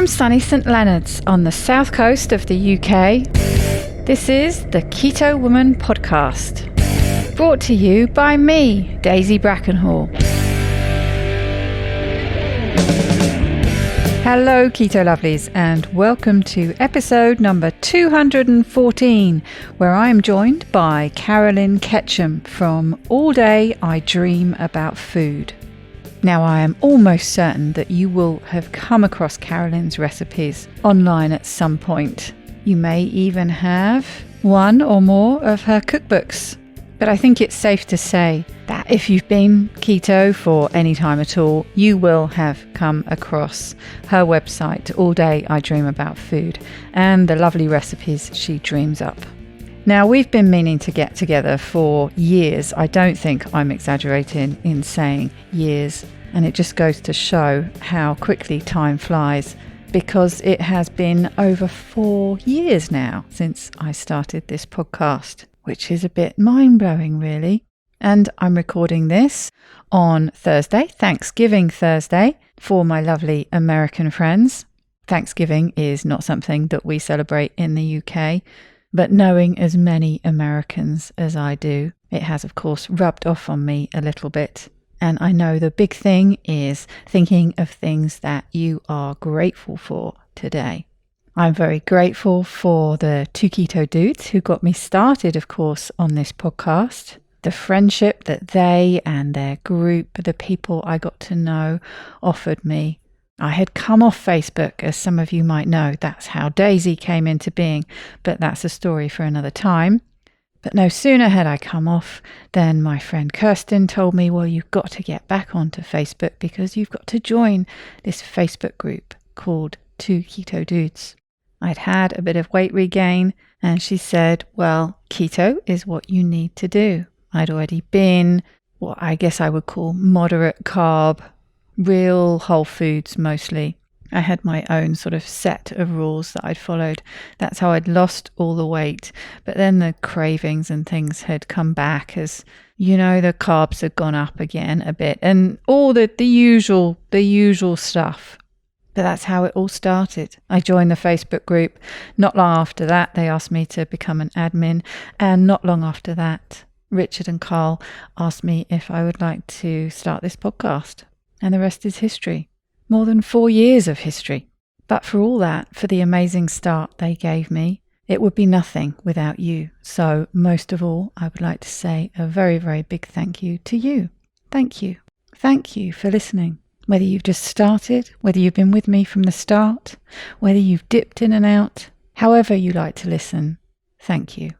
From sunny St Leonard's on the south coast of the UK, this is the Keto Woman podcast, brought to you by me, Daisy Brackenhall. Hello Keto Lovelies, and welcome to episode number 214, where I am joined by Carolyn Ketchum from All Day I Dream About Food. Now, I am almost certain that you will have come across Carolyn's recipes online at some point. You may even have one or more of her cookbooks. But I think it's safe to say that if you've been keto for any time at all, you will have come across her website, All Day I Dream About Food, and the lovely recipes she dreams up. Now, we've been meaning to get together for years. I don't think I'm exaggerating in saying years. And it just goes to show how quickly time flies, because it has been over 4 years now since I started this podcast, which is a bit mind-blowing really. And I'm recording this on Thursday, Thanksgiving Thursday, for my lovely American friends. Thanksgiving is not something that we celebrate in the UK, but knowing as many Americans as I do, it has of course rubbed off on me a little bit. And I know the big thing is thinking of things that you are grateful for today. I'm very grateful for the two keto dudes who got me started, of course, on this podcast. The friendship that they and their group, the people I got to know, offered me. I had come off Facebook, as some of you might know. That's how Daisy came into being, but that's a story for another time. But no sooner had I come off than my friend Kirsten told me, well, you've got to get back onto Facebook because you've got to join this Facebook group called Two Keto Dudes. I'd had a bit of weight regain, and she said, well, keto is what you need to do. I'd already been what I guess I would call moderate carb, real whole foods mostly. I had my own sort of set of rules that I'd followed. That's how I'd lost all the weight. But then the cravings and things had come back as, you know, the carbs had gone up again a bit and all the usual stuff. But that's how it all started. I joined the Facebook group. Not long after that, they asked me to become an admin. And not long after that, Richard and Carl asked me if I would like to start this podcast. And the rest is history. More than 4 years of history. But for all that, for the amazing start they gave me, it would be nothing without you. So most of all, I would like to say a very, very big thank you to you. Thank you. Thank you for listening. Whether you've just started, whether you've been with me from the start, whether you've dipped in and out, however you like to listen, thank you.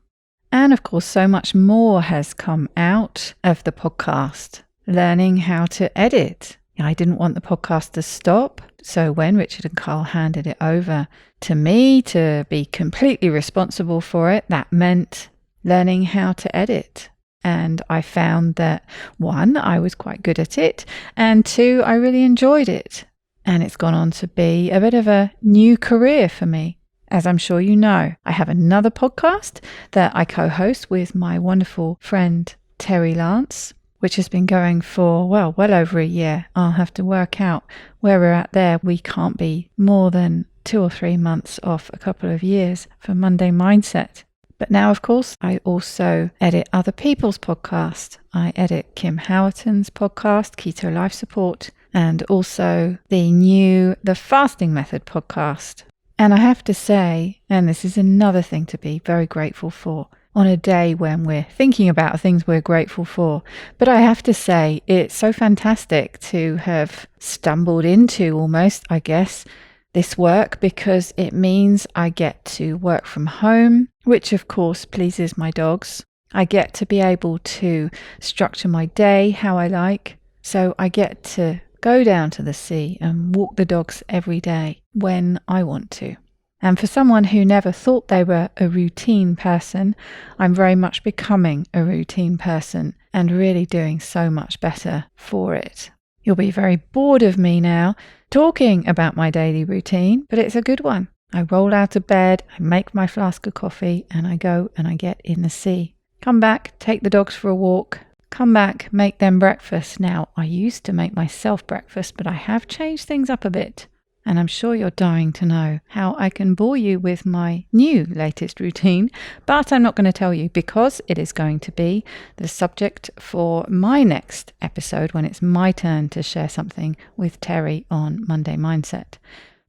And of course, so much more has come out of the podcast. Learning how to edit. I didn't want the podcast to stop, so when Richard and Carl handed it over to me to be completely responsible for it, that meant learning how to edit. And I found that 1, I was quite good at it, and 2, I really enjoyed it. And it's gone on to be a bit of a new career for me. As I'm sure you know, I have another podcast that I co-host with my wonderful friend Terry Lance, which has been going for, well over a year. I'll have to work out where we're at there. We can't be more than 2 or 3 months off a couple of years for Monday Mindset. But now, of course, I also edit other people's podcasts. I edit Kim Howerton's podcast, Keto Life Support, and also the Fasting Method podcast. And I have to say, and this is another thing to be very grateful for, on a day when we're thinking about things we're grateful for. But I have to say, it's so fantastic to have stumbled into almost, I guess, this work, because it means I get to work from home, which of course pleases my dogs. I get to be able to structure my day how I like. So I get to go down to the sea and walk the dogs every day when I want to. And for someone who never thought they were a routine person, I'm very much becoming a routine person and really doing so much better for it. You'll be very bored of me now talking about my daily routine, but it's a good one. I roll out of bed, I make my flask of coffee, and I go and I get in the sea. Come back, take the dogs for a walk, come back, make them breakfast. Now, I used to make myself breakfast, but I have changed things up a bit. And I'm sure you're dying to know how I can bore you with my new latest routine, but I'm not going to tell you because it is going to be the subject for my next episode when it's my turn to share something with Terry on Monday Mindset.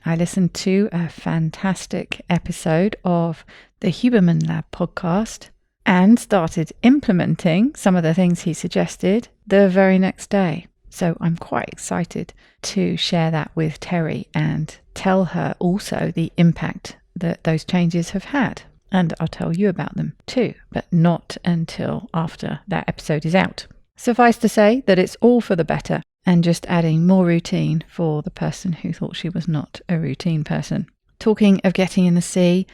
I listened to a fantastic episode of the Huberman Lab podcast and started implementing some of the things he suggested the very next day. So I'm quite excited to share that with Terry and tell her also the impact that those changes have had. And I'll tell you about them too, but not until after that episode is out. Suffice to say that it's all for the better and just adding more routine for the person who thought she was not a routine person. Talking of getting in the sea,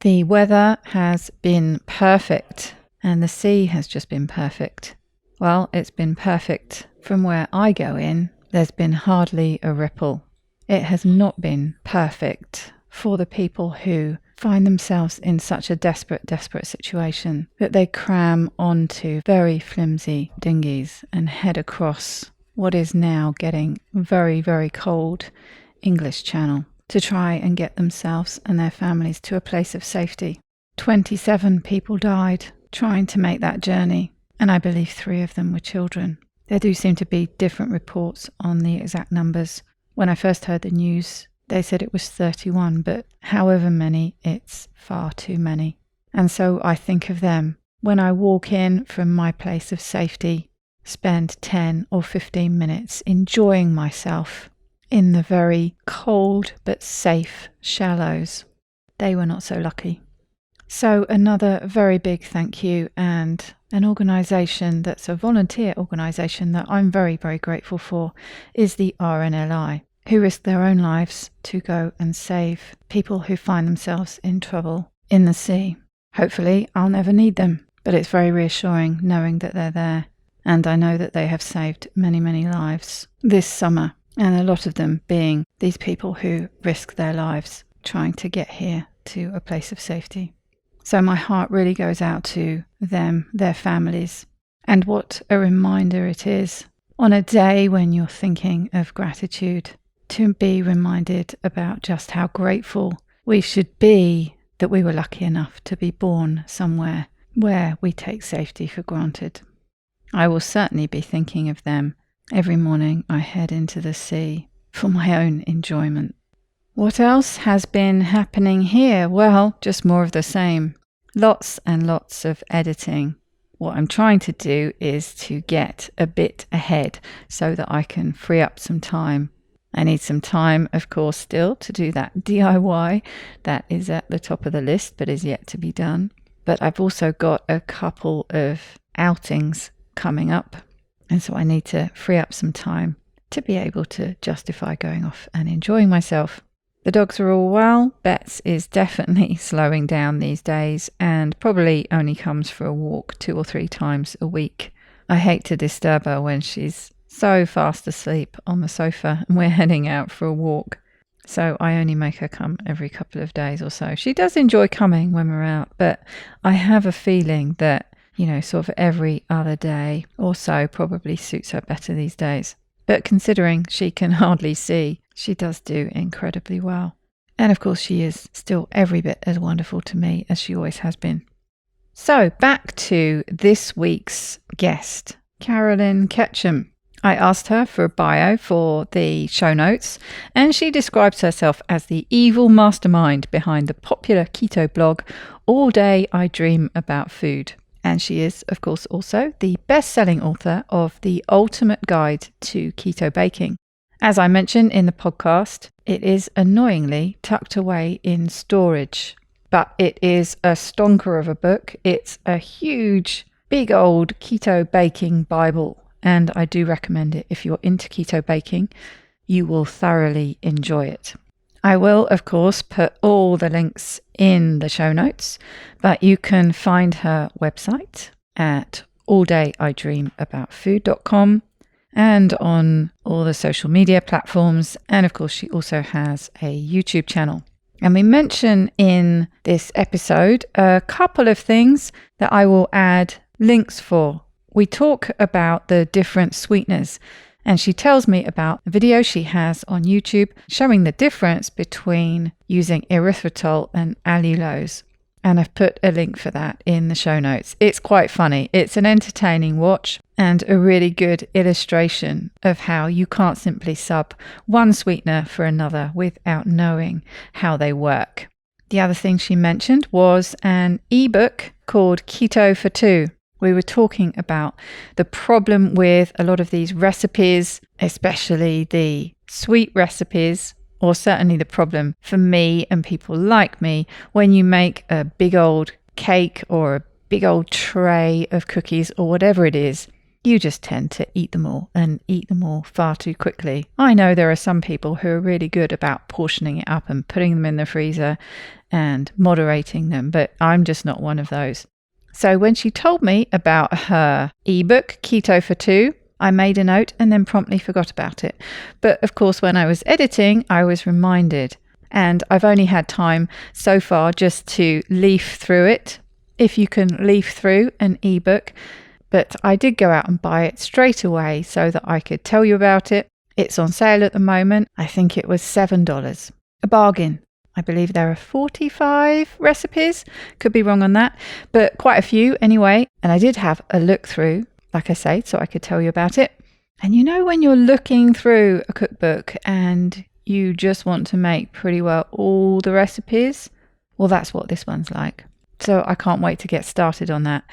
the weather has been perfect and the sea has just been perfect. Well, it's been perfect from where I go in. There's been hardly a ripple. It has not been perfect for the people who find themselves in such a desperate situation that they cram onto very flimsy dinghies and head across what is now getting very, very cold English Channel to try and get themselves and their families to a place of safety. 27 people died trying to make that journey, and I believe 3 of them were children. There do seem to be different reports on the exact numbers. When I first heard the news, they said it was 31, but however many, it's far too many. And so I think of them when I walk in from my place of safety, spend 10 or 15 minutes enjoying myself in the very cold but safe shallows. They were not so lucky. So another very big thank you, and an organisation that's a volunteer organisation that I'm very, very grateful for is the RNLI, who risk their own lives to go and save people who find themselves in trouble in the sea. Hopefully I'll never need them, but it's very reassuring knowing that they're there. And I know that they have saved many, many lives this summer, and a lot of them being these people who risk their lives trying to get here to a place of safety. So my heart really goes out to them, their families, and what a reminder it is on a day when you're thinking of gratitude to be reminded about just how grateful we should be that we were lucky enough to be born somewhere where we take safety for granted. I will certainly be thinking of them every morning I head into the sea for my own enjoyment. What else has been happening here? Well, just more of the same. Lots and lots of editing. What I'm trying to do is to get a bit ahead so that I can free up some time. I need some time, of course, still to do that DIY. That is at the top of the list, but is yet to be done. But I've also got a couple of outings coming up. And so I need to free up some time to be able to justify going off and enjoying myself. The dogs are all well. Bets is definitely slowing down these days and probably only comes for a walk 2 or 3 times a week. I hate to disturb her when she's so fast asleep on the sofa and we're heading out for a walk. So I only make her come every couple of days or so. She does enjoy coming when we're out, but I have a feeling that, sort of every other day or so probably suits her better these days. But considering she can hardly see, she does do incredibly well. And of course, she is still every bit as wonderful to me as she always has been. So back to this week's guest, Carolyn Ketchum. I asked her for a bio for the show notes, and she describes herself as the evil mastermind behind the popular keto blog, All Day I Dream About Food. And she is, of course, also the best-selling author of The Ultimate Guide to Keto Baking. As I mentioned in the podcast, it is annoyingly tucked away in storage, but it is a stonker of a book. It's a huge, big old keto baking Bible, and I do recommend it. If you're into keto baking, you will thoroughly enjoy it. I will, of course, put all the links in the show notes, but you can find her website at alldayidreamaboutfood.com and on all the social media platforms. And of course, she also has a YouTube channel. And we mention in this episode a couple of things that I will add links for. We talk about the different sweeteners And she tells me about a video she has on YouTube showing the difference between using erythritol and allulose. And I've put a link for that in the show notes. It's quite funny. It's an entertaining watch and a really good illustration of how you can't simply sub one sweetener for another without knowing how they work. The other thing she mentioned was an ebook called Keto for Two. We were talking about the problem with a lot of these recipes, especially the sweet recipes, or certainly the problem for me and people like me when you make a big old cake or a big old tray of cookies or whatever it is. You just tend to eat them all and eat them all far too quickly. I know there are some people who are really good about portioning it up and putting them in the freezer and moderating them, but I'm just not one of those. So when she told me about her ebook, Keto for Two, I made a note and then promptly forgot about it. But of course, when I was editing, I was reminded. And I've only had time so far just to leaf through it, if you can leaf through an ebook. But I did go out and buy it straight away so that I could tell you about it. It's on sale at the moment. I think it was $7. A bargain. I believe there are 45 recipes. Could be wrong on that, but quite a few anyway. And I did have a look through, like I say, so I could tell you about it. And you know when you're looking through a cookbook and you just want to make pretty well all the recipes? Well, that's what this one's like. So I can't wait to get started on that.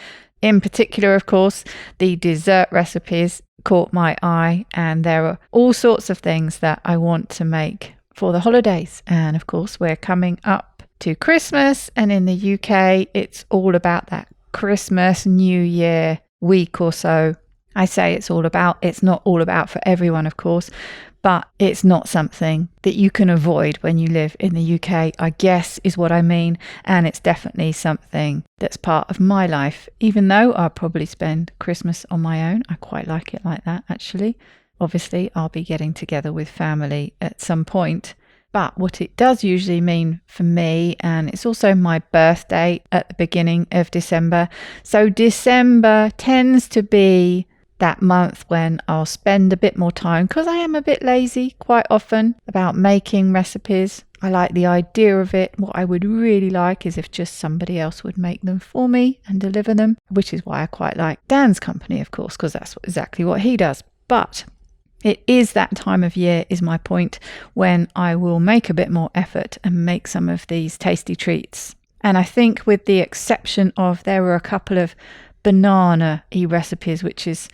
In particular, of course, the dessert recipes caught my eye, and there are all sorts of things that I want to make for the holidays. And of course, we're coming up to Christmas, and in the UK, it's all about that Christmas, New Year week or so. I say it's not all about for everyone, of course, but it's not something that you can avoid when you live in the UK, I guess is what I mean. And it's definitely something that's part of my life, even though I'll probably spend Christmas on my own. I quite like it like that, actually. Obviously, I'll be getting together with family at some point. But what it does usually mean for me, and it's also my birthday at the beginning of December. So December tends to be that month when I'll spend a bit more time, because I am a bit lazy quite often about making recipes. I like the idea of it. What I would really like is if just somebody else would make them for me and deliver them, which is why I quite like Dan's company, of course, because that's exactly what he does. But it is that time of year, is my point, when I will make a bit more effort and make some of these tasty treats. And I think with the exception of there were a couple of banana-y recipes, which is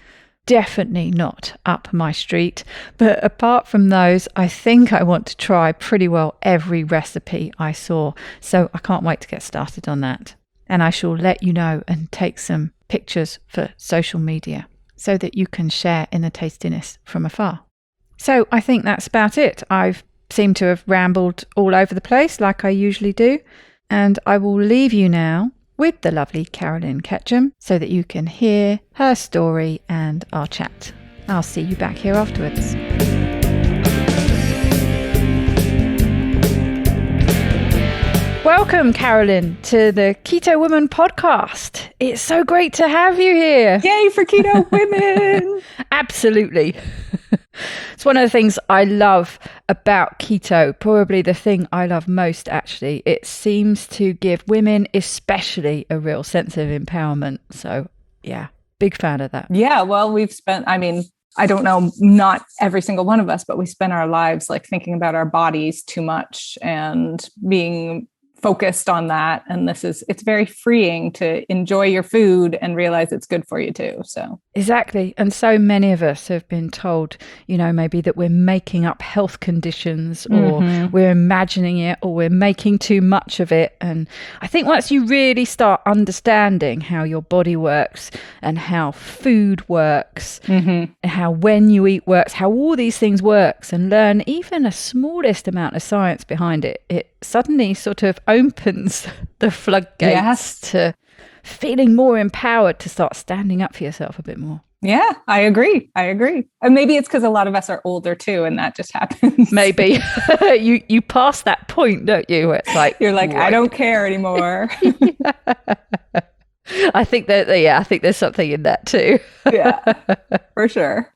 definitely not up my street. But apart from those, I think I want to try pretty well every recipe I saw. So I can't wait to get started on that. And I shall let you know and take some pictures for social media so that you can share in the tastiness from afar. So I think that's about it. I've seemed to have rambled all over the place like I usually do. And I will leave you now with the lovely Carolyn Ketchum so that you can hear her story and our chat. I'll see you back here afterwards. Welcome, Carolyn, to the Keto Woman podcast. It's so great to have you here. Yay for Keto Women! Absolutely. It's one of the things I love about keto, probably the thing I love most, actually. It seems to give women especially a real sense of empowerment. So, yeah, big fan of that. Yeah, well, I don't know, not every single one of us, but we spend our lives like thinking about our bodies too much and being focused on that. And it's very freeing to enjoy your food and realize it's good for you too. So exactly. And so many of us have been told, maybe that we're making up health conditions or we're imagining it or we're making too much of it. And I think once you really start understanding how your body works and how food works, and how when you eat works, how all these things works, and learn even a smallest amount of science behind it, it suddenly sort of opens the floodgates to feeling more empowered to start standing up for yourself a bit more. Yeah, I agree. And maybe it's because a lot of us are older too, and that just happens. Maybe you pass that point, don't you? Where it's like you're like, right. I don't care anymore. I think there's something in that too. Yeah, for sure.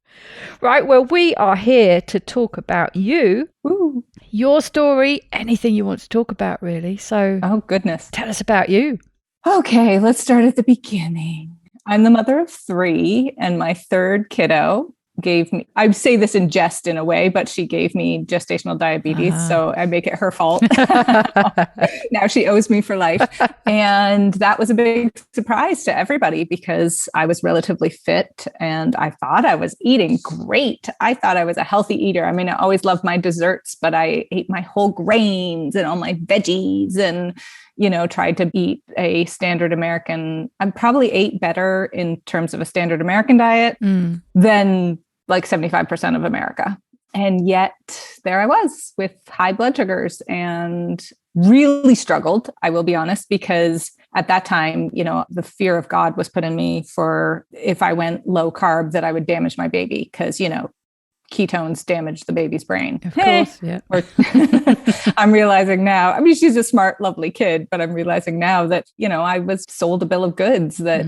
Right. Well, we are here to talk about you, Ooh. your story, anything you want to talk about, really. So, Oh, goodness. tell us about you. Okay, let's start at the beginning. I'm the mother of 3, and my third kiddo gave me, I say this in jest in a way, but she gave me gestational diabetes. So I make it her fault. Now she owes me for life. And that was a big surprise to everybody because I was relatively fit and I thought I was eating great. I thought I was a healthy eater. I mean, I always loved my desserts, but I ate my whole grains and all my veggies and tried to eat a standard American. I probably ate better in terms of a standard American diet than like 75% of America. And yet there I was with high blood sugars and really struggled, I will be honest, because at that time, the fear of God was put in me for if I went low carb that I would damage my baby because, ketones damage the baby's brain. Of course, yeah. I'm realizing now, I mean, she's a smart, lovely kid, but I'm realizing now that, I was sold a bill of goods that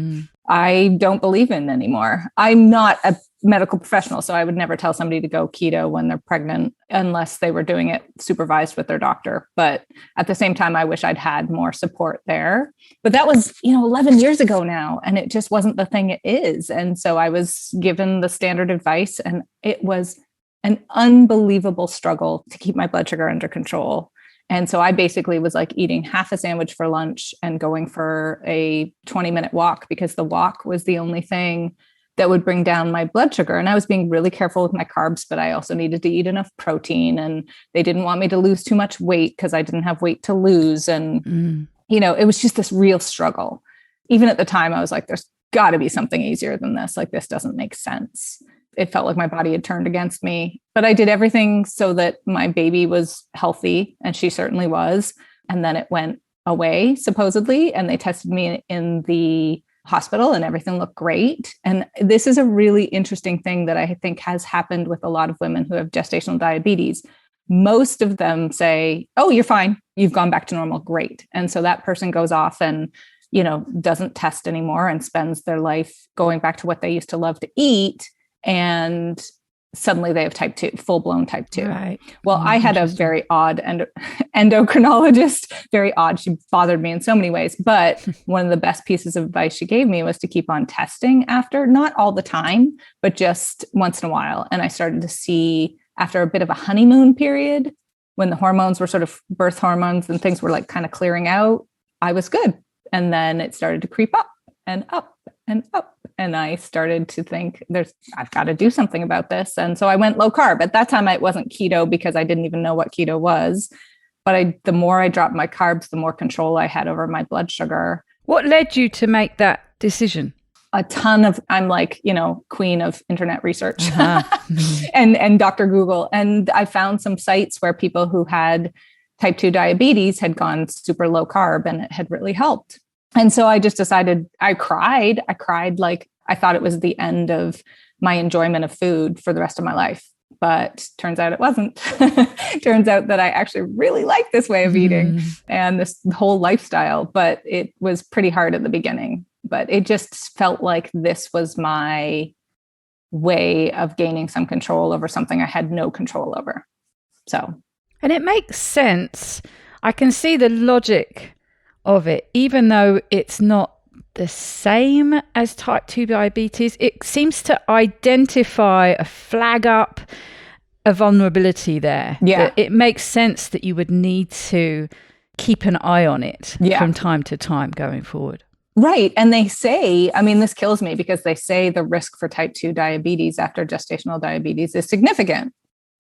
I don't believe in anymore. I'm not a medical professional, so I would never tell somebody to go keto when they're pregnant unless they were doing it supervised with their doctor. But at the same time, I wish I'd had more support there. But that was, 11 years ago now, and it just wasn't the thing it is. And so I was given the standard advice, and it was an unbelievable struggle to keep my blood sugar under control. And so I basically was like eating half a sandwich for lunch and going for a 20-minute walk because the walk was the only thing that would bring down my blood sugar. And I was being really careful with my carbs, but I also needed to eat enough protein. And they didn't want me to lose too much weight because I didn't have weight to lose. And, it was just this real struggle. Even at the time, I was like, there's got to be something easier than this. Like, this doesn't make sense. It felt like my body had turned against me, but I did everything so that my baby was healthy, and she certainly was. And then it went away, supposedly, and they tested me in the hospital and everything looked great. And this is a really interesting thing that I think has happened with a lot of women who have gestational diabetes. Most of them say, oh, you're fine. You've gone back to normal. Great. And so that person goes off and, doesn't test anymore and spends their life going back to what they used to love to eat. And suddenly they have type 2, full-blown type 2. Right. Well, I had a very odd endocrinologist, very odd. She bothered me in so many ways. But one of the best pieces of advice she gave me was to keep on testing after, not all the time, but just once in a while. And I started to see after a bit of a honeymoon period, when the hormones were sort of birth hormones and things were like kind of clearing out, I was good. And then it started to creep up and up and up. And I started to think I've got to do something about this. And so I went low carb. At that time, it wasn't keto because I didn't even know what keto was. But the more I dropped my carbs, the more control I had over my blood sugar. What led you to make that decision? A ton of, I'm like, queen of internet research and Dr. Google. And I found some sites where people who had type 2 diabetes had gone super low carb and it had really helped. And so I just decided, I cried like I thought it was the end of my enjoyment of food for the rest of my life. But turns out it wasn't. Turns out that I actually really like this way of eating and this whole lifestyle. But it was pretty hard at the beginning. But it just felt like this was my way of gaining some control over something I had no control over. And it makes sense. I can see the logic of it, even though it's not the same as type 2 diabetes. It seems to identify a flag up, a vulnerability there. Yeah. It makes sense that you would need to keep an eye on it from time to time going forward. Right. And they say, I mean, this kills me because they say the risk for type 2 diabetes after gestational diabetes is significant.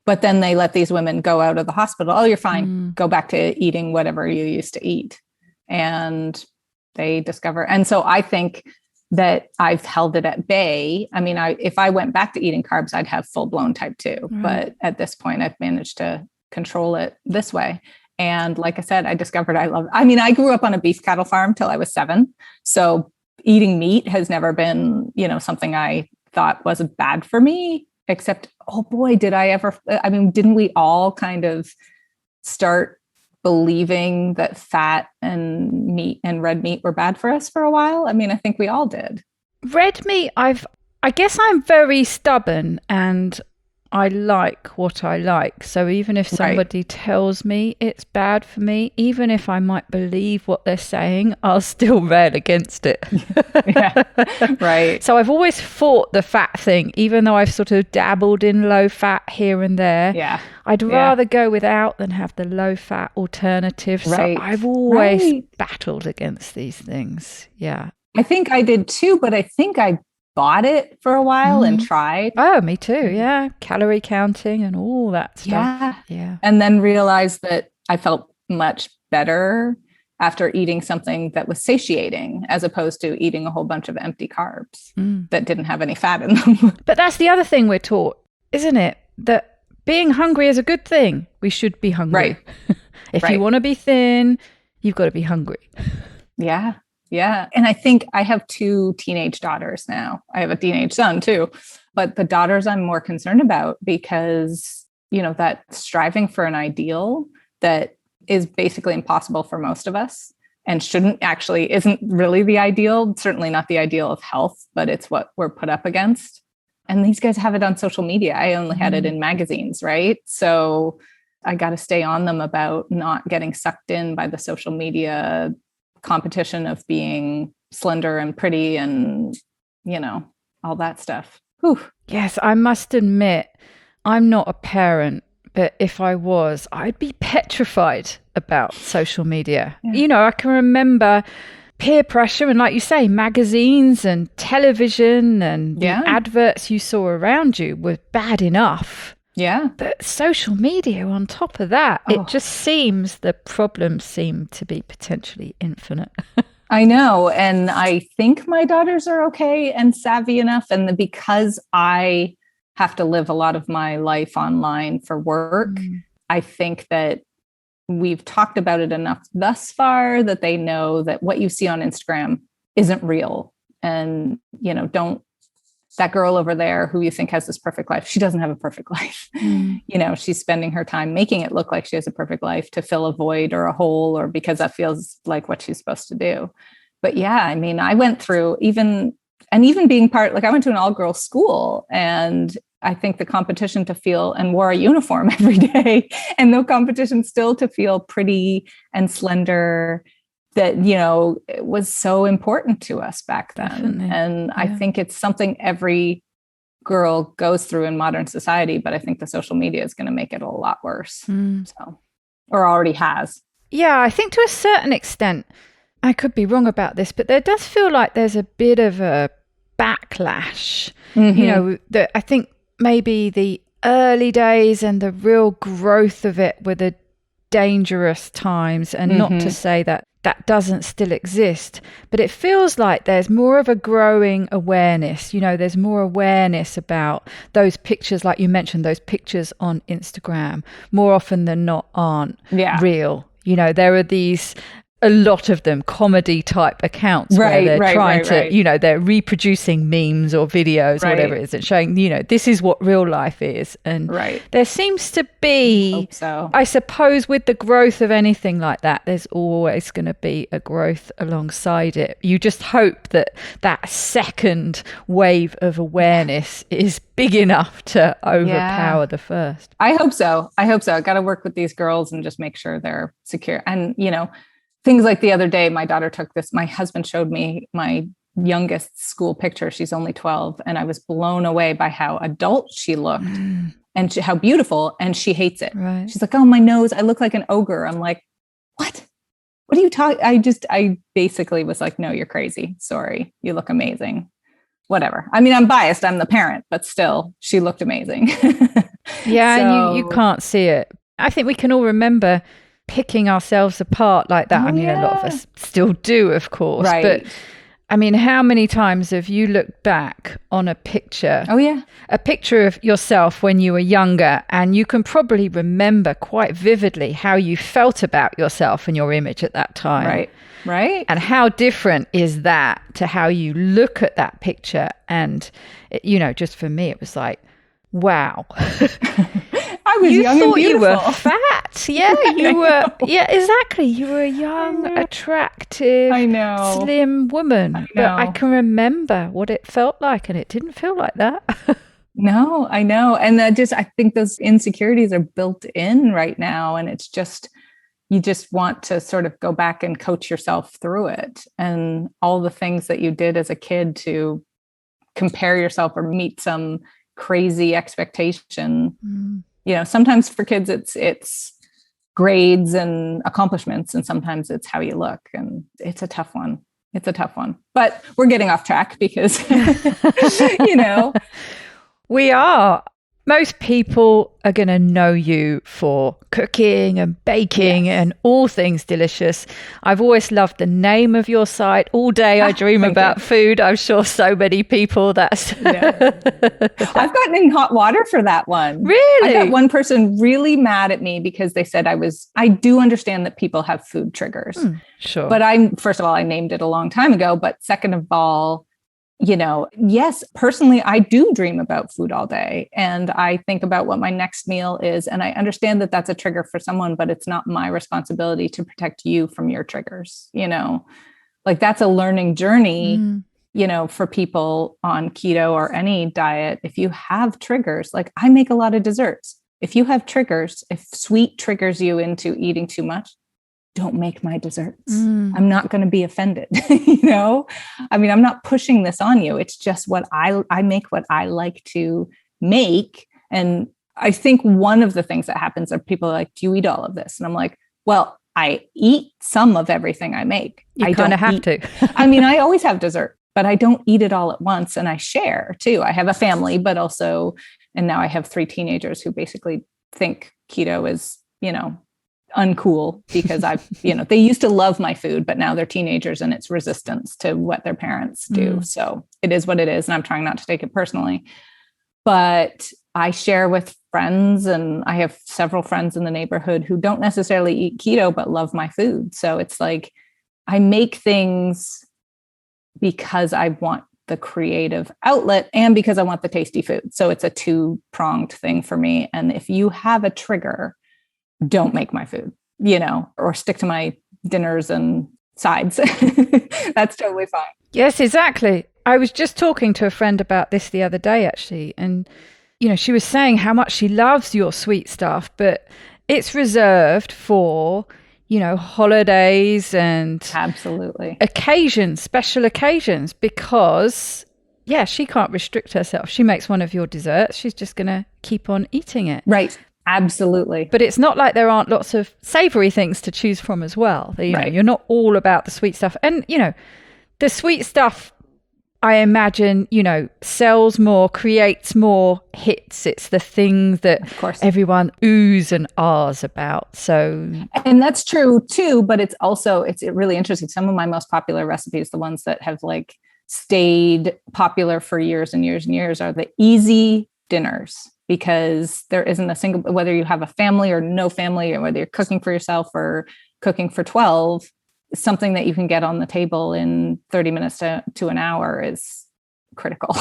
But then they let these women go out of the hospital. Oh, you're fine. Go back to eating whatever you used to eat. And they discover. And so I think that I've held it at bay. I mean, if I went back to eating carbs, I'd have full blown type 2. Right. But at this point, I've managed to control it this way. And like I said, I discovered I grew up on a beef cattle farm till I was 7. So eating meat has never been, something I thought was bad for me, except, oh boy, didn't we all kind of start believing that fat and meat and red meat were bad for us for a while? I mean, I think we all did. Red meat, I've I guess I'm very stubborn and I like what I like. So even if somebody tells me it's bad for me, even if I might believe what they're saying, I'll still rail against it. Yeah. Right. So I've always fought the fat thing, even though I've sort of dabbled in low fat here and there. Yeah. I'd rather go without than have the low fat alternative. Right. So I've always battled against these things. Yeah. I think I did too, but I think I bought it for a while and tried. Oh, me too. Yeah. Calorie counting and all that stuff. Yeah. Yeah. And then realized that I felt much better after eating something that was satiating as opposed to eating a whole bunch of empty carbs that didn't have any fat in them. But that's the other thing we're taught, isn't it? That being hungry is a good thing. We should be hungry. Right. If you want to be thin, you've got to be hungry. Yeah. Yeah. And I think I have 2 teenage daughters now. I have a teenage son too, but the daughters I'm more concerned about because, you know, that striving for an ideal that is basically impossible for most of us and isn't really the ideal, certainly not the ideal of health, but it's what we're put up against. And these guys have it on social media. I only had it in magazines, right? So I got to stay on them about not getting sucked in by the social media competition of being slender and pretty and, you know, all that stuff. Whew. Yes, I must admit, I'm not a parent, but if I was, I'd be petrified about social media. Yeah. You know, I can remember peer pressure and, like you say, magazines and television and the adverts you saw around you were bad enough. Yeah. But social media on top of that, it just seems the problems seem to be potentially infinite. I know. And I think my daughters are okay and savvy enough. And because I have to live a lot of my life online for work, I think that we've talked about it enough thus far that they know that what you see on Instagram isn't real. And, you know, that girl over there who you think has this perfect life, she doesn't have a perfect life. You know, she's spending her time making it look like she has a perfect life to fill a void or a hole, or because that feels like what she's supposed to do. But yeah, I mean, I went through even being I went to an all-girls school, and I think the competition to feel and wore a uniform every day, and the competition still to feel pretty and slender, that, you know, it was so important to us back then. Definitely. And I think it's something every girl goes through in modern society, but I think the social media is going to make it a lot worse. So, or already has. Yeah, I think to a certain extent, I could be wrong about this, but there does feel like there's a bit of a backlash. You know, that I think maybe the early days and the real growth of it were the dangerous times, and not to say that doesn't still exist, but it feels like there's more of a growing awareness. You know, there's more awareness about those pictures, like you mentioned, those pictures on Instagram more often than not aren't real. You know, there are a lot of them comedy type accounts where they're trying to, you know, they're reproducing memes or videos or whatever it is and showing, you know, this is what real life is. And there seems to be, I suppose, with the growth of anything like that, there's always going to be a growth alongside it. You just hope that second wave of awareness is big enough to overpower the first. I hope so. I got to work with these girls and just make sure they're secure. And, you know, things like the other day, my daughter took this, my husband showed me my youngest school picture. She's only 12. And I was blown away by how adult she looked and how beautiful. And she hates it. Right. She's like, oh, my nose, I look like an ogre. I'm like, what are you talking? I basically was like, no, you're crazy. Sorry. You look amazing. Whatever. I mean, I'm biased. I'm the parent, but still, she looked amazing. And you can't see it. I think we can all remember picking ourselves apart like that. I mean, a lot of us still do, of course. But I mean, how many times have you looked back on a picture? A picture of yourself when you were younger, and you can probably remember quite vividly how you felt about yourself and your image at that time. Right. And how different is that to how you look at that picture? And, you know, just for me, it was like, wow. I I was young and beautiful. You were fat. Yeah, you were. Yeah, exactly. You were a young, attractive, slim woman. But I can remember what it felt like, and it didn't feel like that. No, I know. And I think those insecurities are built in right now. And it's just, you just want to sort of go back and coach yourself through it. And all the things that you did as a kid to compare yourself or meet some crazy expectation. Sometimes for kids, it's grades and accomplishments, and sometimes it's how you look. And it's a tough one. But we're getting off track because, we are. Most people are going to know you for cooking and baking and all things delicious. I've always loved the name of your site. All day I dream about food. I'm sure so many people I've gotten in hot water for that one. Really? I got one person really mad at me because they said I do understand that people have food triggers. Sure. But first of all, I named it a long time ago. But second of all, yes, personally, I do dream about food all day, and I think about what my next meal is. And I understand that that's a trigger for someone, but it's not my responsibility to protect you from your triggers. Like that's a learning journey, for people on keto or any diet. If you have triggers, like I make a lot of desserts. If you have triggers, if sweet triggers you into eating too much, don't make my desserts. I'm not going to be offended. I'm not pushing this on you. It's just what I make, what I like to make. And I think one of the things that happens are people are like, do you eat all of this? And I'm like, well, I eat some of everything I make. You kind of have to. I always have dessert, but I don't eat it all at once. And I share too. I have a family, but also, and now I have 3 teenagers who basically think keto is, uncool because they used to love my food, but now they're teenagers and it's resistance to what their parents do. So it is what it is. And I'm trying not to take it personally, but I share with friends, and I have several friends in the neighborhood who don't necessarily eat keto, but love my food. So it's like, I make things because I want the creative outlet and because I want the tasty food. So it's a 2-pronged thing for me. And if you have a trigger, don't make my food, or stick to my dinners and sides. That's totally fine. Yes, exactly. I was just talking to a friend about this the other day, actually. And, she was saying how much she loves your sweet stuff, but it's reserved for, holidays and absolutely occasions, special occasions, because she can't restrict herself. She makes one of your desserts. She's just going to keep on eating it. Right. Absolutely. But it's not like there aren't lots of savory things to choose from as well. You're not all about the sweet stuff. And, the sweet stuff, I imagine, sells more, creates more hits. It's the thing that everyone oohs and ahs about. So, and that's true too, but it's really interesting. Some of my most popular recipes, the ones that have like stayed popular for years and years and years, are the easy dinners. Because there isn't a single, whether you have a family or no family, or whether you're cooking for yourself or cooking for 12, something that you can get on the table in 30 minutes to an hour is critical.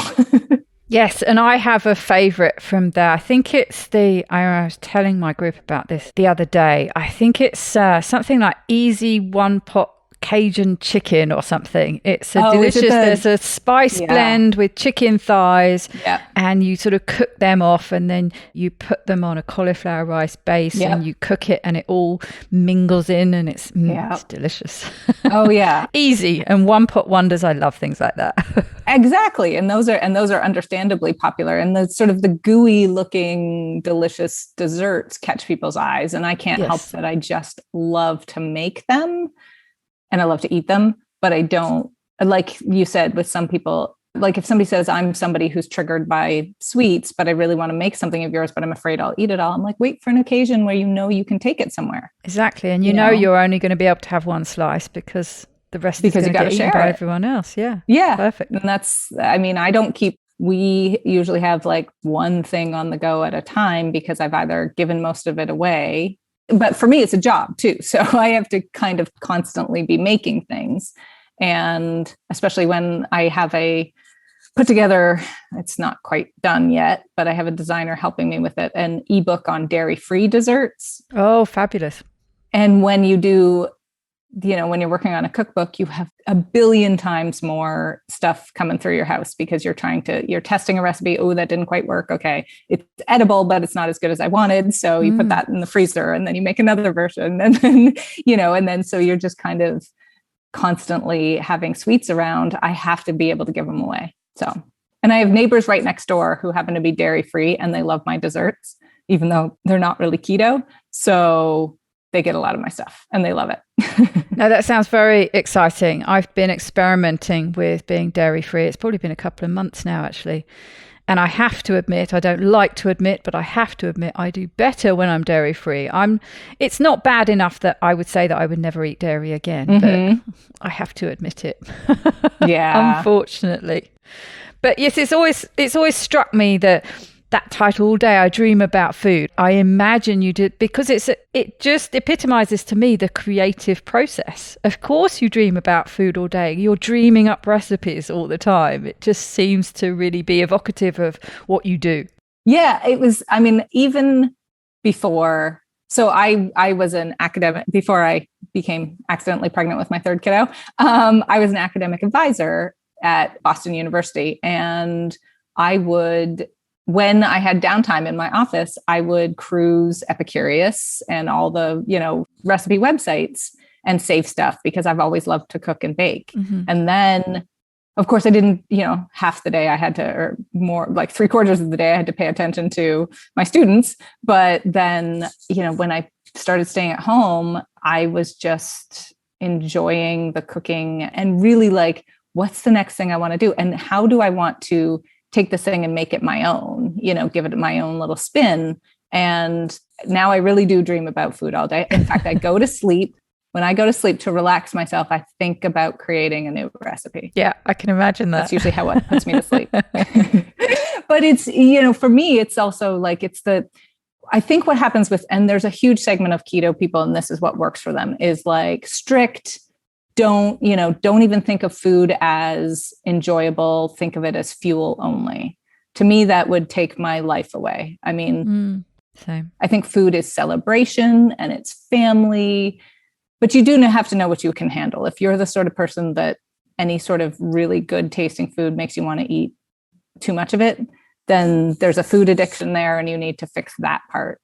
Yes. And I have a favorite from there. I think it's I was telling my group about this the other day. I think it's something like easy one pot Cajun chicken or something. It's a delicious, there's a spice blend with chicken thighs and you sort of cook them off and then you put them on a cauliflower rice base and you cook it and it all mingles in and it's delicious. Oh yeah. Easy and one pot wonders. I love things like that. Exactly. And those are understandably popular, and the sort of the gooey looking delicious desserts catch people's eyes, and I can't help that. I just love to make them. And I love to eat them, but I don't, like you said, with some people, like if somebody says, I'm somebody who's triggered by sweets, but I really want to make something of yours, but I'm afraid I'll eat it all. I'm like, wait for an occasion where you can take it somewhere. Exactly. And you know you're only going to be able to have one slice because the rest is going to get eaten by everyone else. Yeah. Yeah. Perfect. And we usually have like one thing on the go at a time because I've either given most of it away. But for me, it's a job too. So I have to kind of constantly be making things. And especially when I have a put together, it's not quite done yet, but I have a designer helping me with it, an ebook on dairy-free desserts. Oh, fabulous. And when you do, when you're working on a cookbook, you have a billion times more stuff coming through your house because you're testing a recipe. Oh, that didn't quite work. Okay. It's edible, but it's not as good as I wanted. So you put that in the freezer and then you make another version. And then, so you're just kind of constantly having sweets around. I have to be able to give them away. So, and I have neighbors right next door who happen to be dairy-free and they love my desserts, even though they're not really keto. So they get a lot of my stuff and they love it. Now that sounds very exciting. I've been experimenting with being dairy-free. It's probably been a couple of months now, actually. And I have to admit, I don't like to admit, but I have to admit I do better when I'm dairy-free. It's not bad enough that I would say that I would never eat dairy again, but I have to admit it. Yeah. Unfortunately. But yes, it's always struck me that title, All Day I Dream About Food, I imagine you did, because it just epitomizes to me the creative process. Of course you dream about food all day. You're dreaming up recipes all the time. It just seems to really be evocative of what you do. Yeah, it was, even before, so I was an academic, before I became accidentally pregnant with my third kiddo, I was an academic advisor at Boston University. And when I had downtime in my office, I would cruise Epicurious and all the, recipe websites and save stuff because I've always loved to cook and bake. And then, of course, I didn't, half the day I had to, or more like 3/4 of the day I had to pay attention to my students. But then, when I started staying at home, I was just enjoying the cooking and really like, what's the next thing I want to do? And how do I want to take this thing and make it my own, give it my own little spin. And now I really do dream about food all day. In fact, I go to sleep. When I go to sleep to relax myself, I think about creating a new recipe. Yeah, I can imagine that. That's usually how it puts me to sleep. But it's, for me, it's also like, I think what happens and there's a huge segment of keto people, and this is what works for them, is like strict, don't even think of food as enjoyable. Think of it as fuel only. To me, that would take my life away. Same. I think food is celebration and it's family, but you do have to know what you can handle. If you're the sort of person that any sort of really good tasting food makes you want to eat too much of it, then there's a food addiction there and you need to fix that part.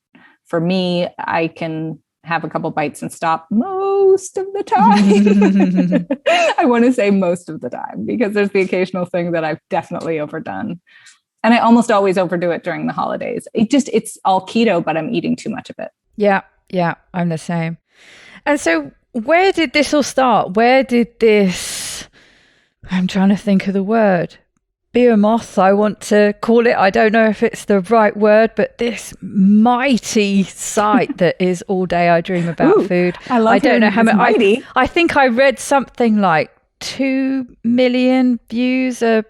For me, I can have a couple bites and stop most of the time. I want to say most of the time because there's the occasional thing that I've definitely overdone. And I almost always overdo it during the holidays. It's all keto, but I'm eating too much of it. Yeah, I'm the same. And so where did this all start? Where did this, I'm trying to think of the word, behemoth, I want to call it. I don't know if it's the right word, but this mighty site that is All Day I Dream About Food. I don't know how many. I think I read something like 2 million views a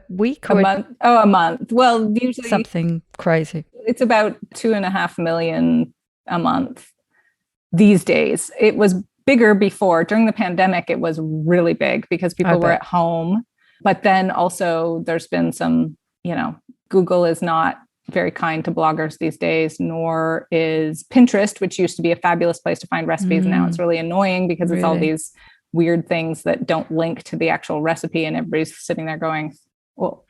week or a month? Oh, a month. Well, usually something crazy. It's about 2.5 million a month these days. It was bigger before. During the pandemic, it was really big because people were at home. But then also there's been some, Google is not very kind to bloggers these days, nor is Pinterest, which used to be a fabulous place to find recipes. And now it's really annoying because it's all these weird things that don't link to the actual recipe. And everybody's sitting there going, well,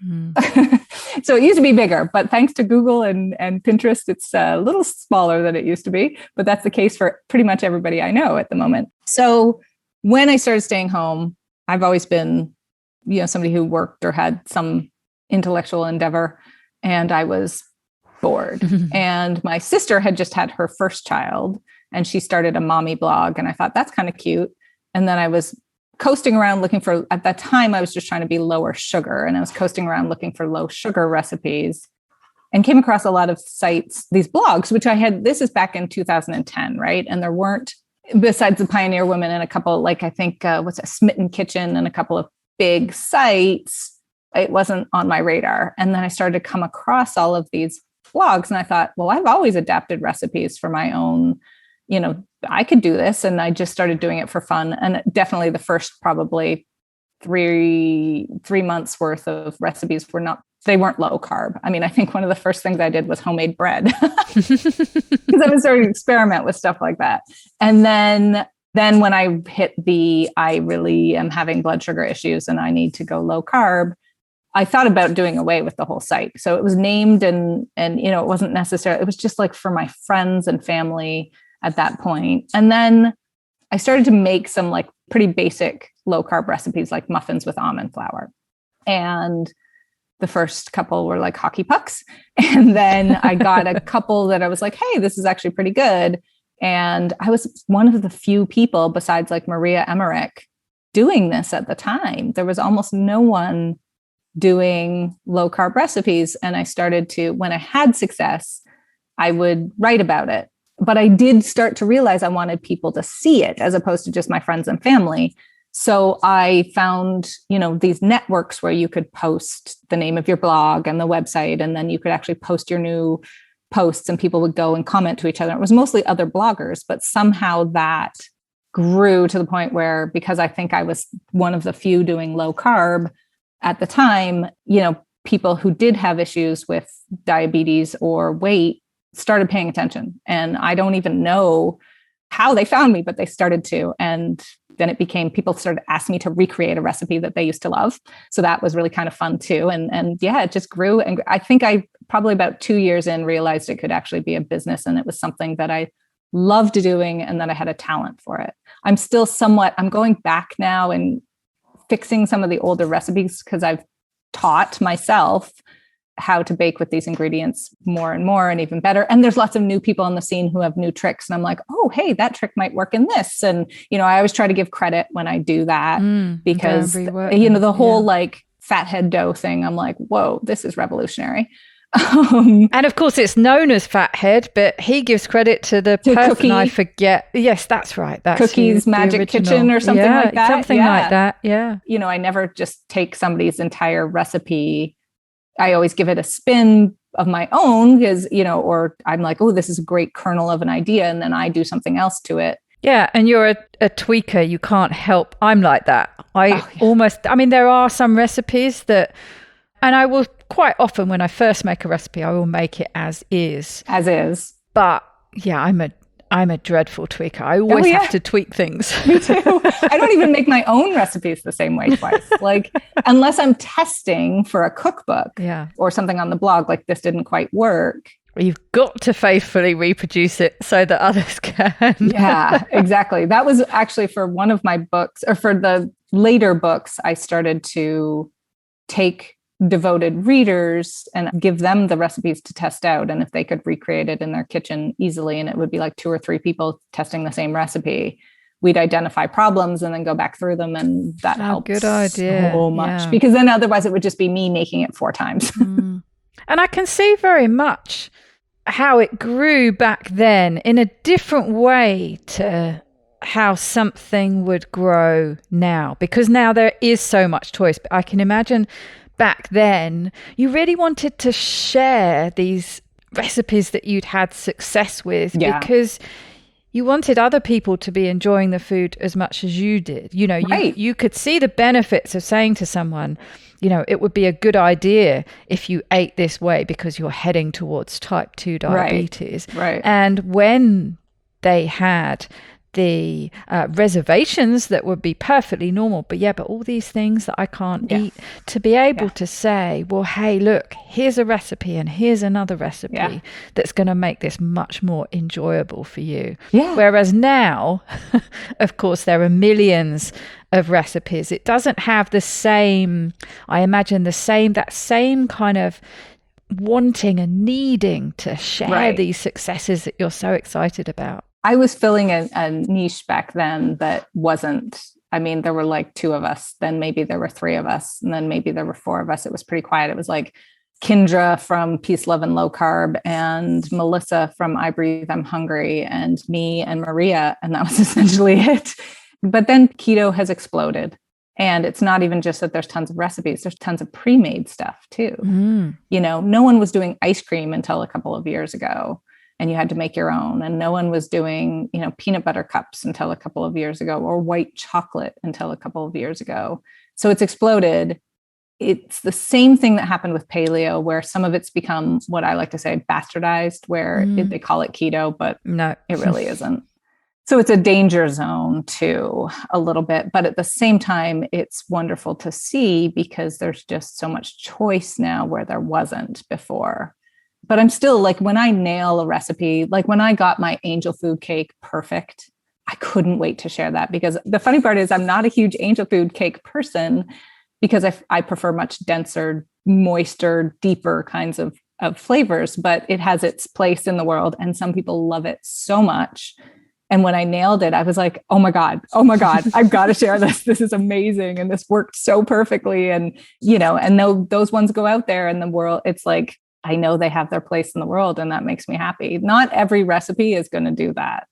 so it used to be bigger, but thanks to Google and Pinterest, it's a little smaller than it used to be. But that's the case for pretty much everybody I know at the moment. So when I started staying home, I've always been somebody who worked or had some intellectual endeavor, and I was bored. And my sister had just had her first child and she started a mommy blog. And I thought that's kind of cute. And then I was coasting around at that time, I was just trying to be lower sugar. And I was coasting around looking for low sugar recipes and came across a lot of sites, these blogs, which this is back in 2010, right? And there weren't, besides the Pioneer Women and a couple, like I think, Smitten Kitchen and a couple of big sites, it wasn't on my radar. And then I started to come across all of these blogs and I thought, well, I've always adapted recipes for my own, I could do this. And I just started doing it for fun. And definitely the first probably three months worth of recipes they weren't low carb. I mean, I think one of the first things I did was homemade bread because I was starting to experiment with stuff like that. And then when I hit I really am having blood sugar issues and I need to go low carb, I thought about doing away with the whole site. So it was named and it wasn't necessarily, it was just like for my friends and family at that point. And then I started to make some like pretty basic low carb recipes like muffins with almond flour. And the first couple were like hockey pucks. And then I got a couple that I was like, hey, this is actually pretty good. And I was one of the few people besides like Maria Emmerich doing this at the time. There was almost no one doing low carb recipes. And I started to, when I had success, I would write about it. But I did start to realize I wanted people to see it as opposed to just my friends and family. So I found, these networks where you could post the name of your blog and the website, and then you could actually post your new posts and people would go and comment to each other. It was mostly other bloggers, but somehow that grew to the point where, because I think I was one of the few doing low carb at the time, people who did have issues with diabetes or weight started paying attention. And I don't even know how they found me, but they started to. And then it became, people started asking me to recreate a recipe that they used to love. So that was really kind of fun too. And yeah, it just grew. And I think I probably about 2 years in realized it could actually be a business. And it was something that I loved doing and that I had a talent for it. I'm still I'm going back now and fixing some of the older recipes because I've taught myself how to bake with these ingredients more and more and even better. And there's lots of new people on the scene who have new tricks. And I'm like, oh, hey, that trick might work in this. And, I always try to give credit when I do that because, the whole like fathead dough thing, I'm like, whoa, this is revolutionary. And of course it's known as fathead, but he gives credit to the person Cookie. I forget. Yes, that's right. That's Cookie's Magic Kitchen or something like that. Something like that. Yeah. I never just take somebody's entire recipe. I always give it a spin of my own because, or I'm like, oh, this is a great kernel of an idea. And then I do something else to it. Yeah. And you're a tweaker. You can't help. I'm like that. There are some recipes that, and I will quite often when I first make a recipe, I will make it as is. As is. But yeah, I'm a dreadful tweaker. I always have to tweak things. Me too. I don't even make my own recipes the same way twice. Like, unless I'm testing for a cookbook or something on the blog, like this didn't quite work. You've got to faithfully reproduce it so that others can. Yeah, exactly. That was actually for one of my books, or for the later books, I started to take devoted readers and give them the recipes to test out. And if they could recreate it in their kitchen easily, and it would be like 2 or 3 people testing the same recipe, we'd identify problems and then go back through them. And that helps good idea. So much because then otherwise it would just be me making it 4 times. And I can see very much how it grew back then in a different way to how something would grow now, because now there is so much choice. But I can imagine back then, you really wanted to share these recipes that you'd had success with because you wanted other people to be enjoying the food as much as you did. You could see the benefits of saying to someone, it would be a good idea if you ate this way because you're heading towards type 2 diabetes. Right. And when they had the reservations that would be perfectly normal, but all these things that I can't eat, to be able to say, well, hey, look, here's a recipe and here's another recipe that's going to make this much more enjoyable for you. Whereas now, of course, there are millions of recipes. It doesn't have the same, I imagine that same kind of wanting and needing to share these successes that you're so excited about. I was filling a niche back then that wasn't, there were like 2 of us, then maybe there were 3 of us, and then maybe there were 4 of us. It was pretty quiet. It was like Kindra from Peace, Love, and Low Carb, and Melissa from I Breathe, I'm Hungry, and me and Maria. And that was essentially it. But then keto has exploded. And it's not even just that there's tons of recipes, there's tons of pre-made stuff too. No one was doing ice cream until a couple of years ago. And you had to make your own. And no one was doing, peanut butter cups until a couple of years ago, or white chocolate until a couple of years ago. So it's exploded. It's the same thing that happened with paleo, where some of it's become what I like to say bastardized, where they call it keto, but no, it really isn't. So it's a danger zone too, a little bit. But at the same time, it's wonderful to see because there's just so much choice now where there wasn't before. But I'm still like, when I nail a recipe, like when I got my angel food cake perfect, I couldn't wait to share that, because the funny part is I'm not a huge angel food cake person, because I prefer much denser, moister, deeper kinds of flavors, but it has its place in the world. And some people love it so much. And when I nailed it, I was like, oh my God, I've got to share this. This is amazing. And this worked so perfectly. And, and those ones go out there in the world. It's like, I know they have their place in the world, and that makes me happy. Not every recipe is going to do that.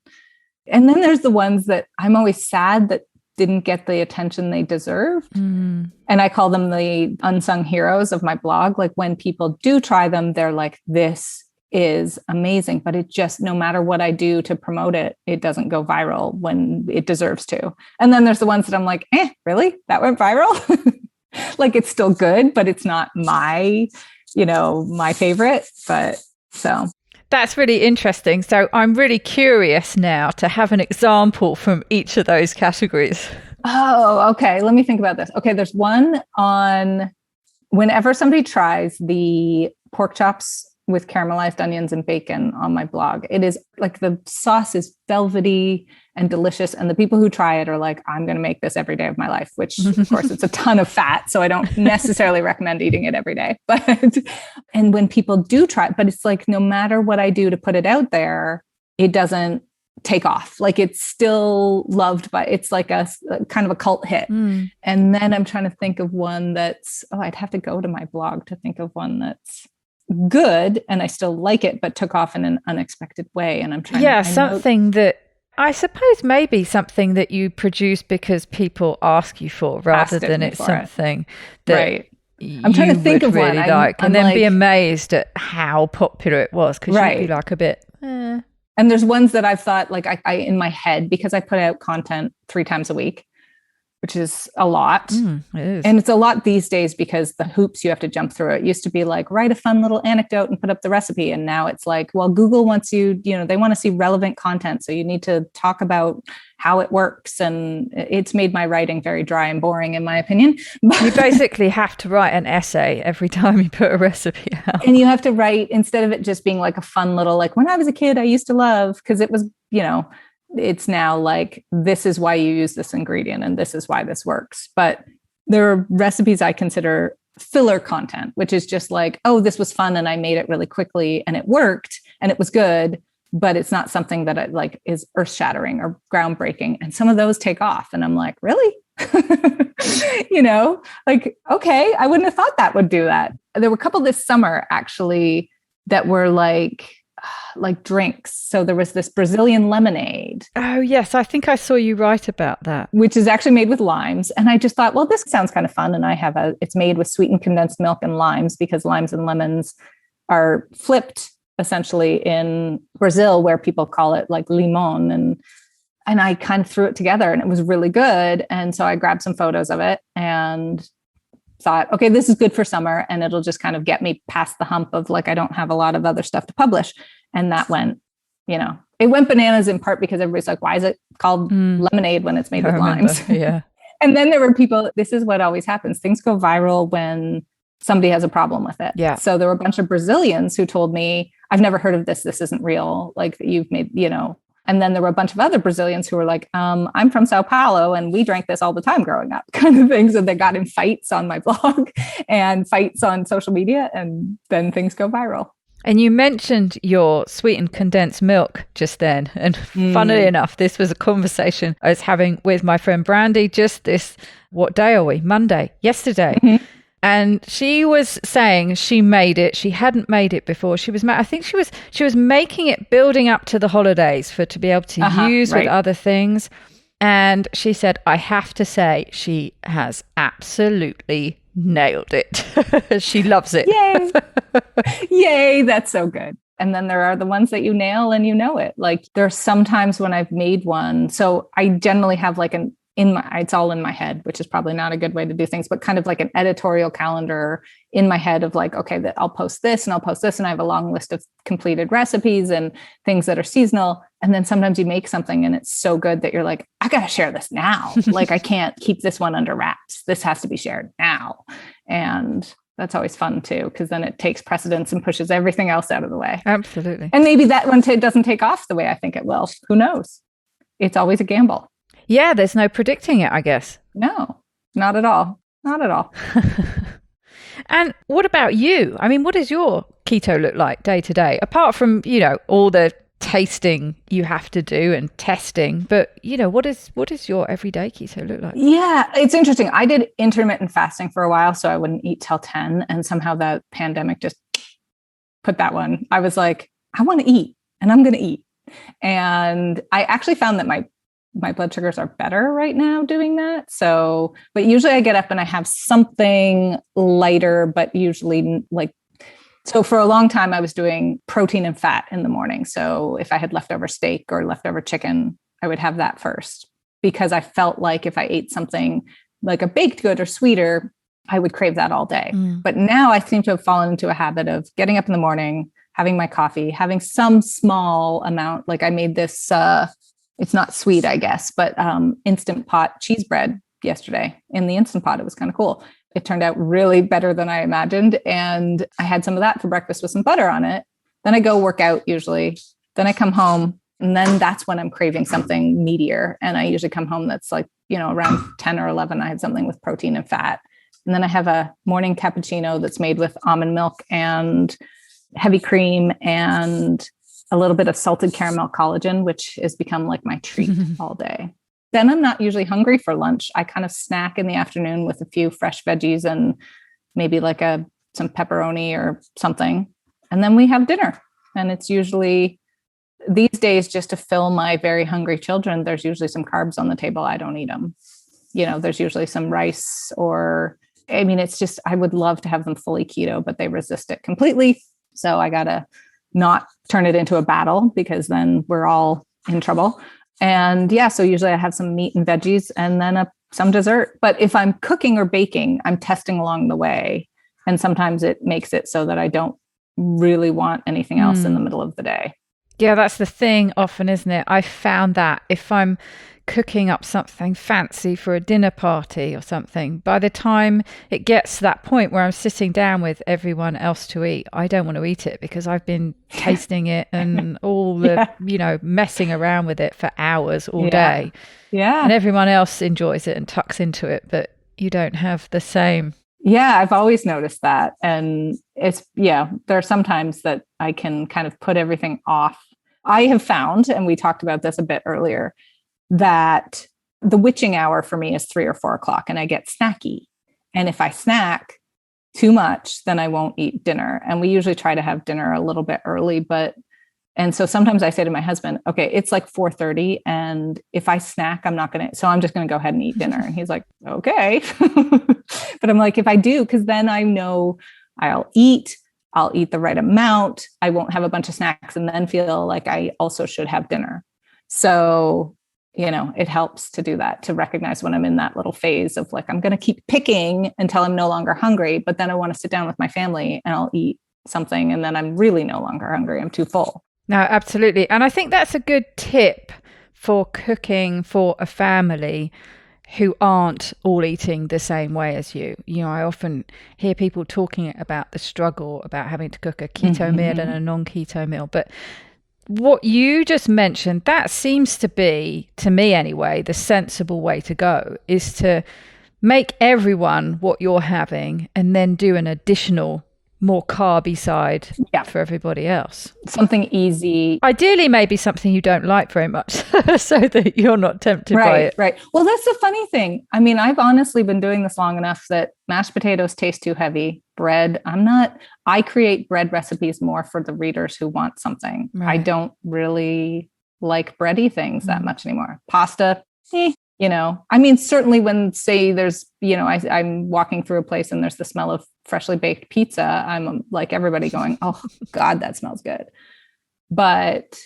And then there's the ones that I'm always sad that didn't get the attention they deserved. And I call them the unsung heroes of my blog. Like when people do try them, they're like, this is amazing, but it just, no matter what I do to promote it, it doesn't go viral when it deserves to. And then there's the ones that I'm like, really? That went viral? Like it's still good, but it's not my favorite. But so. That's really interesting. So I'm really curious now to have an example from each of those categories. Oh, okay. Let me think about this. Okay. There's one on whenever somebody tries the pork chops with caramelized onions and bacon on my blog, it is like the sauce is velvety and delicious. And the people who try it are like, I'm going to make this every day of my life, which of course it's a ton of fat. So I don't necessarily recommend eating it every day. And when people do try it, but it's like, no matter what I do to put it out there, it doesn't take off. Like it's still loved it's like a kind of a cult hit. And then I'm trying to think of one that's, I'd have to go to my blog to think of one that's good and I still like it, but took off in an unexpected way. And I'm trying something that I suppose maybe something that you produce because people ask you for, rather than it's something that right. I'm trying to think of really one. like, and then be amazed at how popular it was, because you'd be like a bit. And there's ones that I've thought like I in my head, because I put out content 3 times a week, which is a lot. It is. And it's a lot these days because the hoops you have to jump through. It used to be like, write a fun little anecdote and put up the recipe. And now it's like, well, Google wants you, they want to see relevant content. So you need to talk about how it works. And it's made my writing very dry and boring, in my opinion. You basically have to write an essay every time you put a recipe out. And you have to write, instead of it just being like a fun little, like when I was a kid, I used to love, because it was, it's now like, this is why you use this ingredient and this is why this works. But there are recipes I consider filler content, which is just like, oh, this was fun and I made it really quickly and it worked and it was good, but it's not something that is earth shattering or groundbreaking. And some of those take off and I'm like, really? Like, okay, I wouldn't have thought that would do that. There were a couple this summer actually that were like drinks. So there was this Brazilian lemonade. Oh yes, I think I saw you write about that. Which is actually made with limes. And I just thought, well, this sounds kind of fun. And it's made with sweetened condensed milk and limes, because limes and lemons are flipped essentially in Brazil, where people call it like limon. And I kind of threw it together and it was really good. And so I grabbed some photos of it and thought, okay, this is good for summer and it'll just kind of get me past the hump of like, I don't have a lot of other stuff to publish. And that went, it went bananas, in part because everybody's like, why is it called lemonade when it's made with limes? Yeah. And then there were people, this is what always happens. Things go viral when somebody has a problem with it. Yeah. So there were a bunch of Brazilians who told me, I've never heard of this. This isn't real. Like you've made, And then there were a bunch of other Brazilians who were like, I'm from Sao Paulo and we drank this all the time growing up, kind of things. And they got in fights on my blog and fights on social media, and then things go viral. And you mentioned your sweetened condensed milk just then. And funnily enough, this was a conversation I was having with my friend Brandy what day are we? Monday, yesterday. Mm-hmm. And she was saying she made it. She hadn't made it before. I think she was making it building up to the holidays to be able to use with other things. And she said, I have to say, she has absolutely nailed it. She loves it. Yay. Yay. That's so good. And then there are the ones that you nail and you know it. Like there are some times when I've made one. So I generally have like it's all in my head, which is probably not a good way to do things, but kind of like an editorial calendar in my head of like, okay, that I'll post this and I'll post this. And I have a long list of completed recipes and things that are seasonal. And then sometimes you make something and it's so good that you're like, I got to share this now. Like, I can't keep this one under wraps. This has to be shared now. And that's always fun too, because then it takes precedence and pushes everything else out of the way. Absolutely. And maybe that one doesn't take off the way I think it will. Who knows? It's always a gamble. Yeah, there's no predicting it, I guess. No, not at all. Not at all. And what about you? I mean, what does your keto look like day to day? Apart from, all the tasting you have to do and testing, but what is your everyday keto look like? Yeah, it's interesting. I did intermittent fasting for a while, so I wouldn't eat till 10. And somehow the pandemic just put that one. I was like, I want to eat and I'm going to eat. And I actually found that my blood sugars are better right now doing that. So, but usually I get up and I have something lighter, but usually so for a long time I was doing protein and fat in the morning. So if I had leftover steak or leftover chicken, I would have that first, because I felt like if I ate something like a baked good or sweeter, I would crave that all day. But now I seem to have fallen into a habit of getting up in the morning, having my coffee, having some small amount. Like I made this, it's not sweet, I guess, but Instant Pot cheese bread yesterday in the Instant Pot. It was kind of cool. It turned out really better than I imagined. And I had some of that for breakfast with some butter on it. Then I go work out usually. Then I come home, and then that's when I'm craving something meatier. And I usually come home that's like, around 10 or 11, I had something with protein and fat. And then I have a morning cappuccino that's made with almond milk and heavy cream and a little bit of salted caramel collagen, which has become like my treat all day. Then I'm not usually hungry for lunch. I kind of snack in the afternoon with a few fresh veggies and maybe like some pepperoni or something. And then we have dinner. And it's usually these days, just to fill my very hungry children, there's usually some carbs on the table. I don't eat them. There's usually some rice it's just, I would love to have them fully keto, but they resist it completely. So I got to not turn it into a battle, because then we're all in trouble. And yeah, so usually I have some meat and veggies and then some dessert. But if I'm cooking or baking, I'm testing along the way. And sometimes it makes it so that I don't really want anything else in the middle of the day. Yeah, that's the thing often, isn't it? I found that if I'm cooking up something fancy for a dinner party or something, by the time it gets to that point where I'm sitting down with everyone else to eat, I don't want to eat it, because I've been tasting it and all the, messing around with it for hours all day. Yeah. And everyone else enjoys it and tucks into it, but you don't have the same. Yeah, I've always noticed that. And there are some times that I can kind of put everything off. I have found, and we talked about this a bit earlier, that the witching hour for me is 3 or 4 o'clock, and I get snacky. And if I snack too much, then I won't eat dinner. And we usually try to have dinner a little bit early, and so sometimes I say to my husband, okay, it's like 4:30. And if I snack, I'm just going to go ahead and eat dinner. And he's like, okay. But I'm like, if I do, because then I know I'll eat the right amount. I won't have a bunch of snacks and then feel like I also should have dinner. So, it helps to do that, to recognize when I'm in that little phase of like, I'm going to keep picking until I'm no longer hungry, but then I want to sit down with my family and I'll eat something. And then I'm really no longer hungry. I'm too full. No, absolutely. And I think that's a good tip for cooking for a family who aren't all eating the same way as you. I often hear people talking about the struggle about having to cook a keto meal and a non-keto meal. But what you just mentioned, that seems to be, to me anyway, the sensible way to go, is to make everyone what you're having and then do an additional, more carby side for everybody else. Something easy. Ideally, maybe something you don't like very much so that you're not tempted by it. Right. Well, that's the funny thing. I mean, I've honestly been doing this long enough that mashed potatoes taste too heavy. Bread, I create bread recipes more for the readers who want something. Right. I don't really like bready things that much anymore. Pasta, certainly when, say, there's, I'm walking through a place and there's the smell of freshly baked pizza, I'm like everybody going, oh God, that smells good. But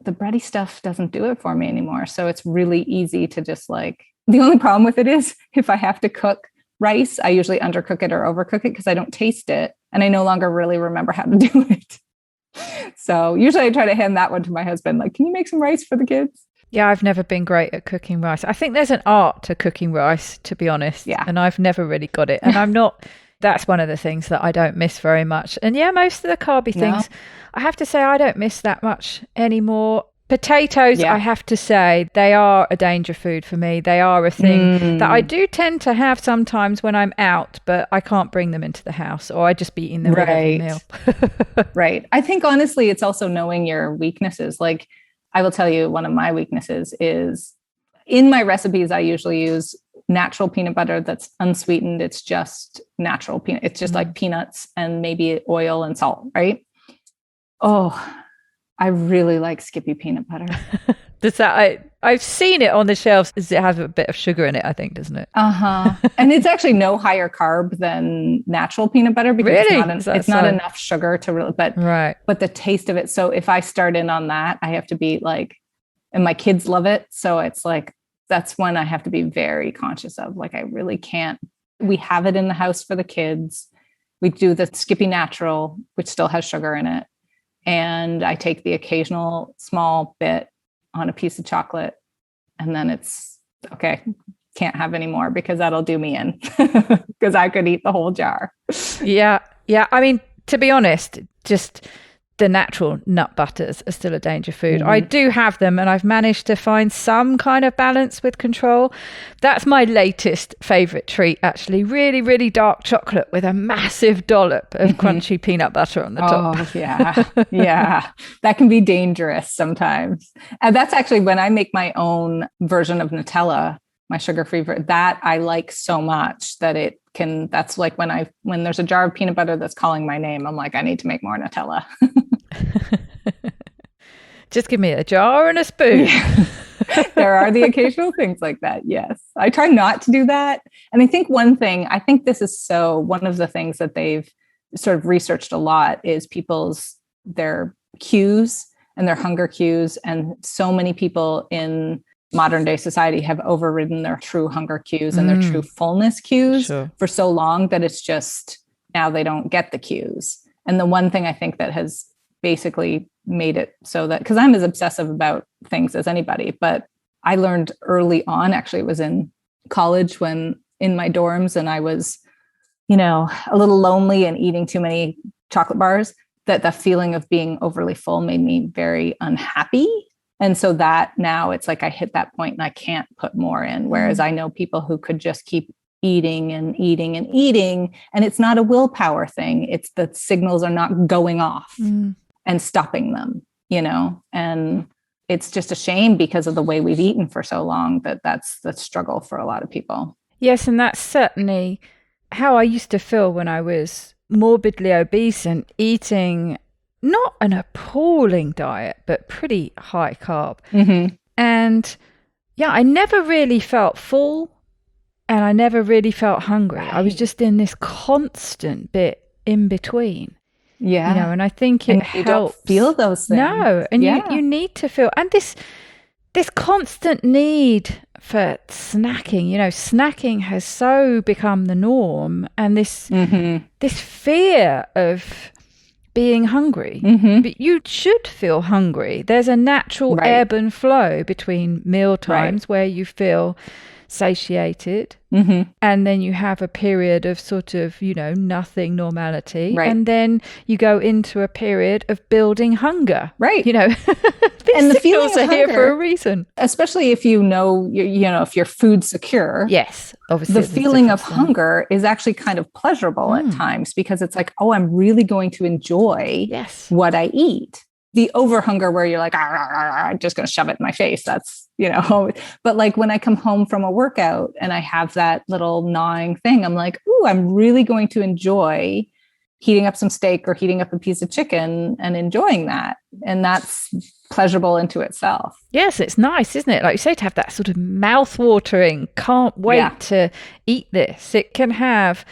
the bready stuff doesn't do it for me anymore. So it's really easy to just like The only problem with it is if I have to cook rice, I usually undercook it or overcook it because I don't taste it. And I no longer really remember how to do it. So usually I try to hand that one to my husband. Like, can you make some rice for the kids? Yeah, I've never been great at cooking rice. I think there's an art to cooking rice, to be honest. Yeah. And I've never really got it. And I'm not, that's one of the things that I don't miss very much. And yeah, most of the carby things, I have to say, I don't miss that much anymore. Potatoes, I have to say, they are a danger food for me. They are a thing that I do tend to have sometimes when I'm out, but I can't bring them into the house, or I just be eating them with every meal. Right. I think honestly, it's also knowing your weaknesses. Like, I will tell you, one of my weaknesses is in my recipes, I usually use natural peanut butter that's unsweetened. It's just natural peanut. It's just like peanuts and maybe oil and salt, right? Oh, I really like Skippy peanut butter. Does that? I've seen it on the shelves. It has a bit of sugar in it, I think, doesn't it? And it's actually no higher carb than natural peanut butter because it's not enough sugar to really. But the taste of it. So if I start in on that, I have to be like, and my kids love it. So it's like that's one I have to be very conscious of. Like I really can't. We have it in the house for the kids. We do the Skippy Natural, which still has sugar in it. And I take the occasional small bit on a piece of chocolate, and then it's okay. Can't have any more because that'll do me in because I could eat the whole jar. Yeah. I mean, to be honest, just the natural nut butters are still a danger food. I do have them, and I've managed to find some kind of balance with control. That's my latest favorite treat, actually. Really, really dark chocolate with a massive dollop of crunchy peanut butter on the top. Oh, yeah. That can be dangerous sometimes. And that's actually when I make my own version of Nutella, my sugar-free, that I like so much that it can, that's like when there's a jar of peanut butter that's calling my name, I'm like, I need to make more Nutella. Just give me a jar and a spoon. Yeah. There are the occasional things like that. Yes. I try not to do that. And I think one of the things that they've sort of researched a lot is their cues and their hunger cues. And so many people in modern day society have overridden their true hunger cues and their true fullness cues for so long that it's just now they don't get the cues. And the one thing I think that has basically made it so that, because I'm as obsessive about things as anybody, but I learned early on, actually it was in college when in my dorms and I was, a little lonely and eating too many chocolate bars, that the feeling of being overly full made me very unhappy. And so that now it's like I hit that point and I can't put more in. Whereas I know people who could just keep eating and eating and eating. And it's not a willpower thing. It's the signals are not going off and stopping them, and it's just a shame because of the way we've eaten for so long that's the struggle for a lot of people. Yes. And that's certainly how I used to feel when I was morbidly obese and eating not an appalling diet, but pretty high carb. And yeah, I never really felt full and I never really felt hungry. I was just in this constant bit in between. Yeah. And I think it helps. You don't feel those things. No. And you need to feel, and this constant need for snacking, snacking has so become the norm, and this fear of being hungry. But you should feel hungry. There's a natural ebb and flow between meal times where you feel satiated, and then you have a period of sort of nothing, normality, and then you go into a period of building hunger, and the feelings are here for a reason, especially if if you're food secure. Yes, obviously the feeling of hunger is actually kind of pleasurable at times because it's like, oh, I'm really going to enjoy what I eat. The over hunger where you're like, I'm just going to shove it in my face. That's, but like when I come home from a workout and I have that little gnawing thing, I'm like, ooh, I'm really going to enjoy heating up some steak or heating up a piece of chicken and enjoying that. And that's pleasurable into itself. Yes, it's nice, isn't it? Like you say, to have that sort of mouth-watering, can't wait to eat this. It can have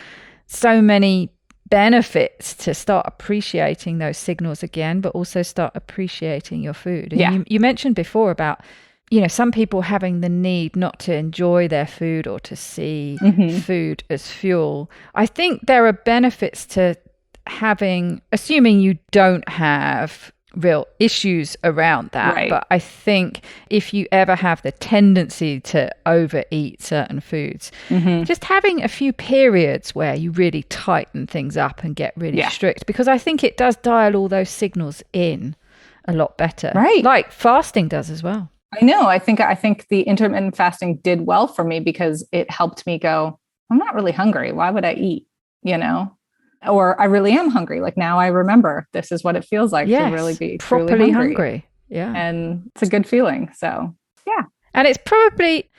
so many benefits to start appreciating those signals again, but also start appreciating your food. And you mentioned before about some people having the need not to enjoy their food or to see food as fuel. I think there are benefits to assuming you don't have real issues around that. Right. But I think if you ever have the tendency to overeat certain foods, just having a few periods where you really tighten things up and get really strict, because I think it does dial all those signals in a lot better. Right. Like fasting does as well. I know. I think the intermittent fasting did well for me because it helped me go, I'm not really hungry. Why would I eat? Or I really am hungry. Like now I remember this is what it feels like to really be properly truly hungry. Yeah. And it's a good feeling. So, yeah. And it's probably,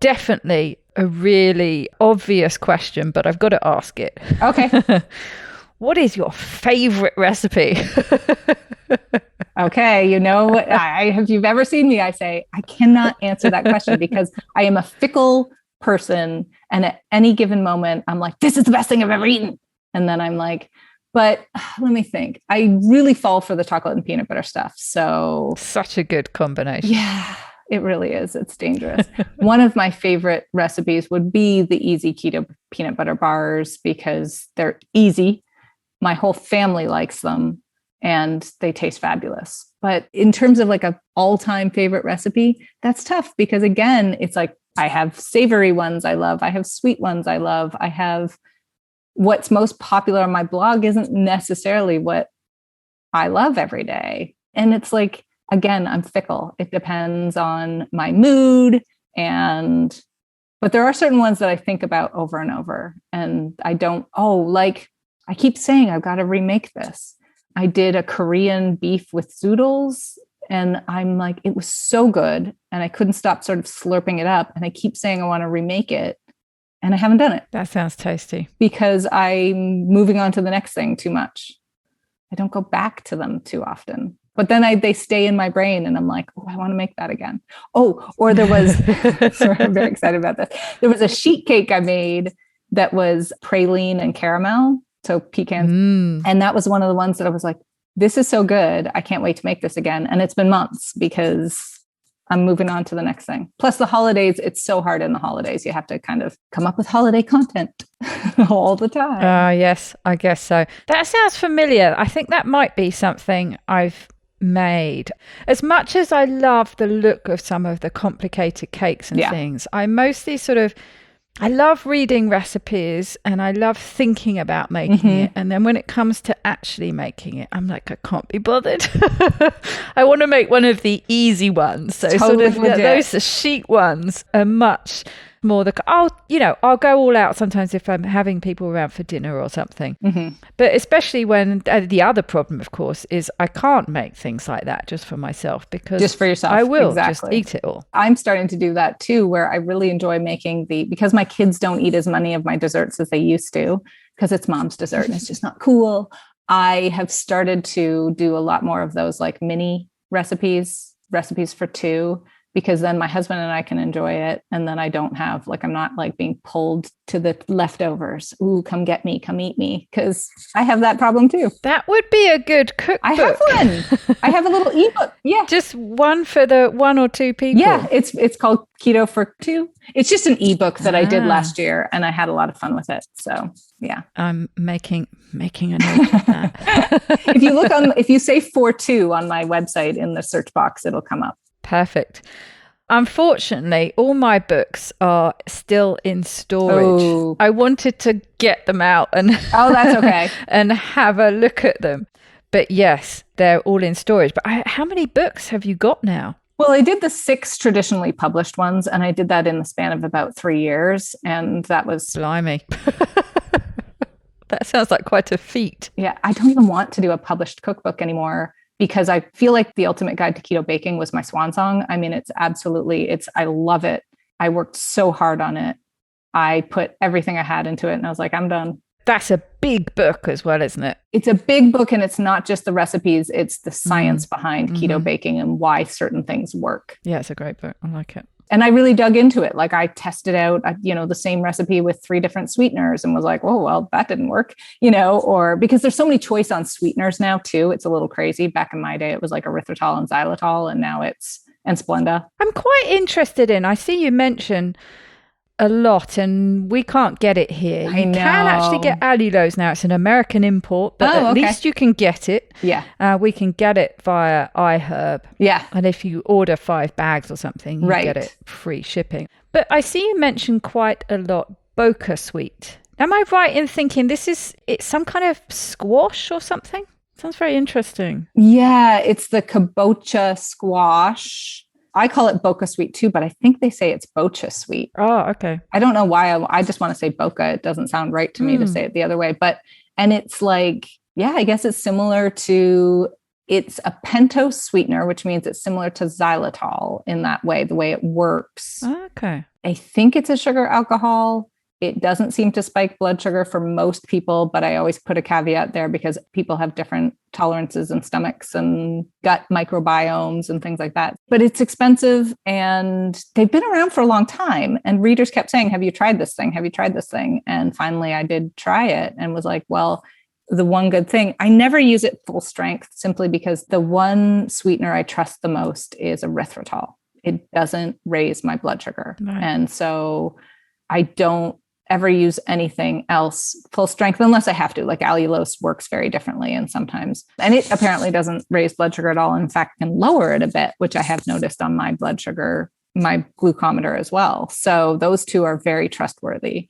definitely a really obvious question, but I've got to ask it. Okay. What is your favorite recipe? Okay. If you've ever seen me, I say, I cannot answer that question because I am a fickle person. And at any given moment, I'm like, this is the best thing I've ever eaten. And then I'm like, but let me think. I really fall for the chocolate and peanut butter stuff. So such a good combination. Yeah, it really is. It's dangerous. One of my favorite recipes would be the easy keto peanut butter bars because they're easy. My whole family likes them and they taste fabulous. But in terms of like an all-time favorite recipe, that's tough because again, it's like I have savory ones I love. I have sweet ones I love. I have what's most popular on my blog isn't necessarily what I love every day. And it's like, again, I'm fickle. It depends on my mood. But there are certain ones that I think about over and over. And I keep saying, I've got to remake this. I did a Korean beef with zoodles and I'm like, it was so good. And I couldn't stop sort of slurping it up. And I keep saying, I want to remake it. And I haven't done it. That sounds tasty. Because I'm moving on to the next thing too much. I don't go back to them too often. But then they stay in my brain and I'm like, oh, I want to make that again. Oh, or there was, sorry, I'm very excited about this. There was a sheet cake I made that was praline and caramel. So pecans. And that was one of the ones that I was like, this is so good. I can't wait to make this again. And it's been months because I'm moving on to the next thing. Plus the holidays, it's so hard in the holidays. You have to kind of come up with holiday content all the time. Yes, I guess so. That sounds familiar. I think that might be something I've made. As much as I love the look of some of the complicated cakes and things, I mostly I love reading recipes and I love thinking about making it. And then when it comes to actually making it, I'm like, I can't be bothered. I want to make one of the easy ones. So totally those sheet ones are much more I'll go all out sometimes if I'm having people around for dinner or something. But especially when the other problem, of course, is I can't make things like that just for myself because just for yourself. I will just eat it all. I'm starting to do that too, where I really enjoy making because my kids don't eat as many of my desserts as they used to because it's mom's dessert and it's just not cool. I have started to do a lot more of those like mini recipes for two, because then my husband and I can enjoy it. And then I don't have I'm not being pulled to the leftovers. Ooh, come get me, come eat me. Cause I have that problem too. That would be a good cookbook. I have one. I have a little ebook. Yeah. Just one for the one or two people. Yeah. It's called Keto for Two. It's just an ebook that I did last year and I had a lot of fun with it. So yeah. I'm making a note of that. If you say for two on my website in the search box, it'll come up. Perfect. Unfortunately, all my books are still in storage. Oh. I wanted to get them out and that's okay. and have a look at them. But yes, they're all in storage. But how many books have you got now? Well, I did the 6 traditionally published ones, and I did that in the span of about 3 years. And that was... Blimey. That sounds like quite a feat. Yeah, I don't even want to do a published cookbook anymore, because I feel like The Ultimate Guide to Keto Baking was my swan song. I mean, I love it. I worked so hard on it. I put everything I had into it and I was like, I'm done. That's a big book as well, isn't it? It's a big book and it's not just the recipes, it's the science behind keto baking and why certain things work. Yeah, it's a great book. I like it. And I really dug into it. I tested out, the same recipe with 3 different sweeteners and was like, oh, well, that didn't work, or because there's so many choice on sweeteners now too. It's a little crazy. Back in my day, it was like erythritol and xylitol. And now it's and Splenda. I'm quite interested in, I see you mention a lot and we can't get it here. You can actually get allulose now. It's an American import, but at least you can get it. Yeah. We can get it via iHerb. Yeah. And if you order 5 bags or something, you get it free shipping. But I see you mention quite a lot Boca sweet. Am I right in thinking it's some kind of squash or something? Sounds very interesting. Yeah, it's the kabocha squash. I call it Boca sweet too, but I think they say it's bocha sweet. Oh, okay. I don't know why. I just want to say Boca. It doesn't sound right to me to say it the other way. And it's like, yeah, I guess it's similar to, it's a pentose sweetener, which means it's similar to xylitol in that way, the way it works. Okay. I think it's a sugar alcohol. It doesn't seem to spike blood sugar for most people, but I always put a caveat there because people have different tolerances and stomachs and gut microbiomes and things like that. But it's expensive and they've been around for a long time. And readers kept saying, have you tried this thing? Have you tried this thing? And finally I did try it and was like, well, the one good thing, I never use it full strength simply because the one sweetener I trust the most is erythritol. It doesn't raise my blood sugar. Right. And so I don't ever use anything else full strength unless I have to. Like allulose works very differently and sometimes, and it apparently doesn't raise blood sugar at all. In fact, can lower it a bit, which I have noticed on my blood sugar, my glucometer as well. So those two are very trustworthy.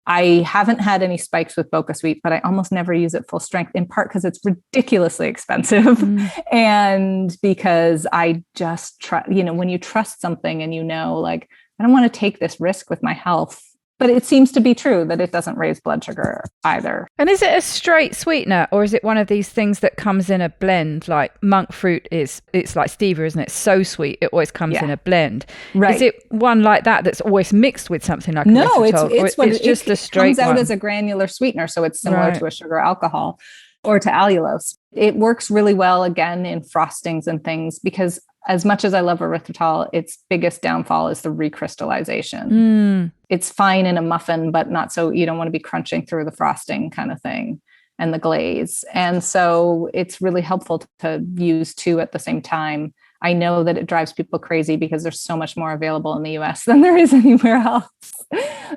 I haven't had any spikes with Boca Sweet, but I almost never use it full strength, in part because it's ridiculously expensive. And because I just try, when you trust something and like, I don't want to take this risk with my health. But it seems to be true that it doesn't raise blood sugar either. And is it a straight sweetener or is it one of these things that comes in a blend? Like monk fruit it's like stevia, isn't it? It's so sweet. It always comes in a blend. Right. Is it one like that that's always mixed with something like no, erythritol? It's just a straight one? It comes out as a granular sweetener. So it's similar to a sugar alcohol or to allulose. It works really well, again, in frostings and things because as much as I love erythritol, its biggest downfall is the recrystallization. It's fine in a muffin, but not so, you don't want to be crunching through the frosting kind of thing and the glaze. And so it's really helpful to use two at the same time. I know that it drives people crazy because there's so much more available in the US than there is anywhere else.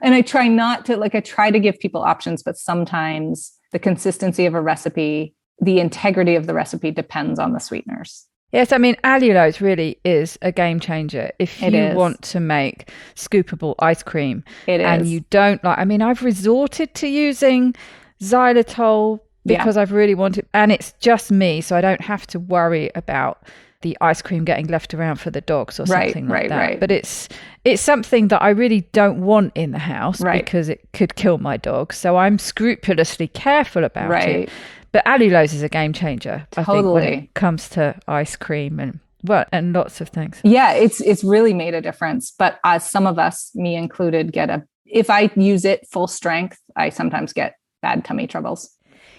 And I try not to, I try to give people options, but sometimes the consistency of a recipe, the integrity of the recipe depends on the sweeteners. Yes, I mean, allulose really is a game changer. If you want to make scoopable ice cream and you don't I've resorted to using xylitol because I've really wanted, and it's just me, so I don't have to worry about the ice cream getting left around for the dogs or something like that. Right. But it's something that I really don't want in the house because it could kill my dog. So I'm scrupulously careful about it. But allulose is a game changer, I think, when it comes to ice cream and lots of things. Yeah, it's really made a difference. But as some of us, me included, if I use it full strength, I sometimes get bad tummy troubles.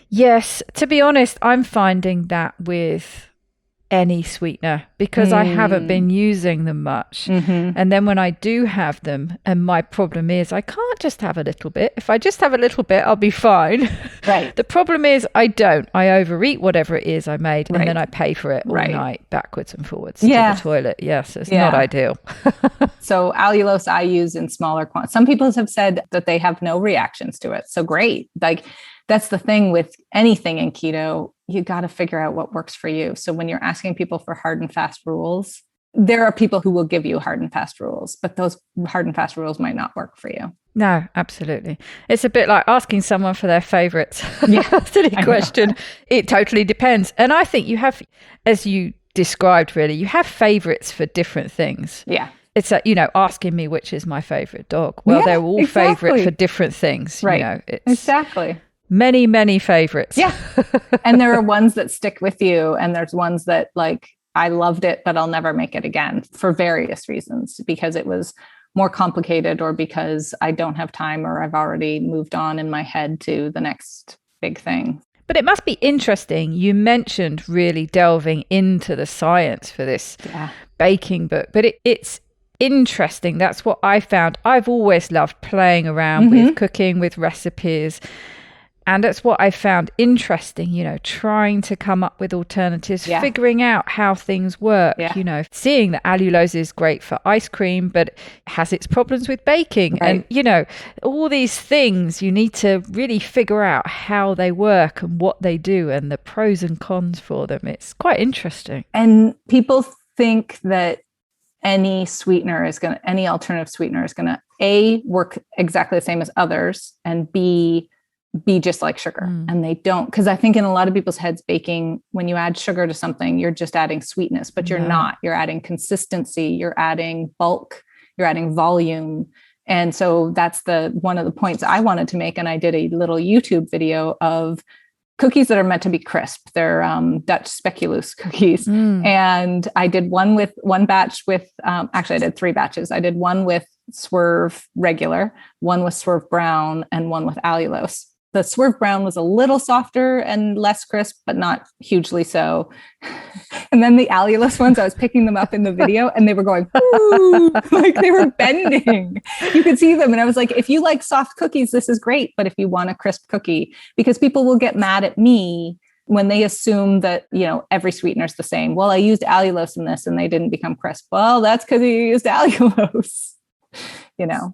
Yes, to be honest, I'm finding that with any sweetener because I haven't been using them much. And then when I do have them, and my problem is I can't just have a little bit. If I just have a little bit, I'll be fine. Right. The problem is I don't. I overeat whatever it is I made and then I pay for it all night backwards and forwards to the toilet. Yes, it's not ideal. So allulose I use in smaller quantities. Some people have said that they have no reactions to it. So great. That's the thing with anything in keto, you got to figure out what works for you. So when you're asking people for hard and fast rules, there are people who will give you hard and fast rules, but those hard and fast rules might not work for you. No, absolutely. It's a bit like asking someone for their favorites. Silly question. It totally depends. And I think you have, as you described, really, you have favorites for different things. Yeah. It's asking me which is my favorite dog. Well, they're all favorite for different things. Right. Exactly. Many, many favorites. Yeah. And there are ones that stick with you. And there's ones that I loved it, but I'll never make it again for various reasons, because it was more complicated or because I don't have time or I've already moved on in my head to the next big thing. But it must be interesting. You mentioned really delving into the science for this baking book, but it's interesting. That's what I found. I've always loved playing around with cooking, with recipes. And that's what I found interesting, trying to come up with alternatives, figuring out how things work, seeing that allulose is great for ice cream, but it has its problems with baking. Right. And, all these things, you need to really figure out how they work and what they do and the pros and cons for them. It's quite interesting. And people think that any alternative sweetener is going to A, work exactly the same as others, and B, be just like sugar. And they don't, because I think in a lot of people's heads, baking, when you add sugar to something, you're just adding sweetness, but you're not. You're adding consistency, you're adding bulk, you're adding volume. And so that's one of the points I wanted to make. And I did a little YouTube video of cookies that are meant to be crisp. They're Dutch speculoos cookies. And I did one batch with, actually I did 3 batches. I did one with Swerve regular, one with Swerve brown, and one with allulose. The Swerve brown was a little softer and less crisp, but not hugely so. And then the allulose ones, I was picking them up in the video and they were going, ooh, like they were bending. You could see them. And I was like, if you like soft cookies, this is great. But if you want a crisp cookie, because people will get mad at me when they assume that, every sweetener is the same. Well, I used allulose in this and they didn't become crisp. Well, that's because you used allulose,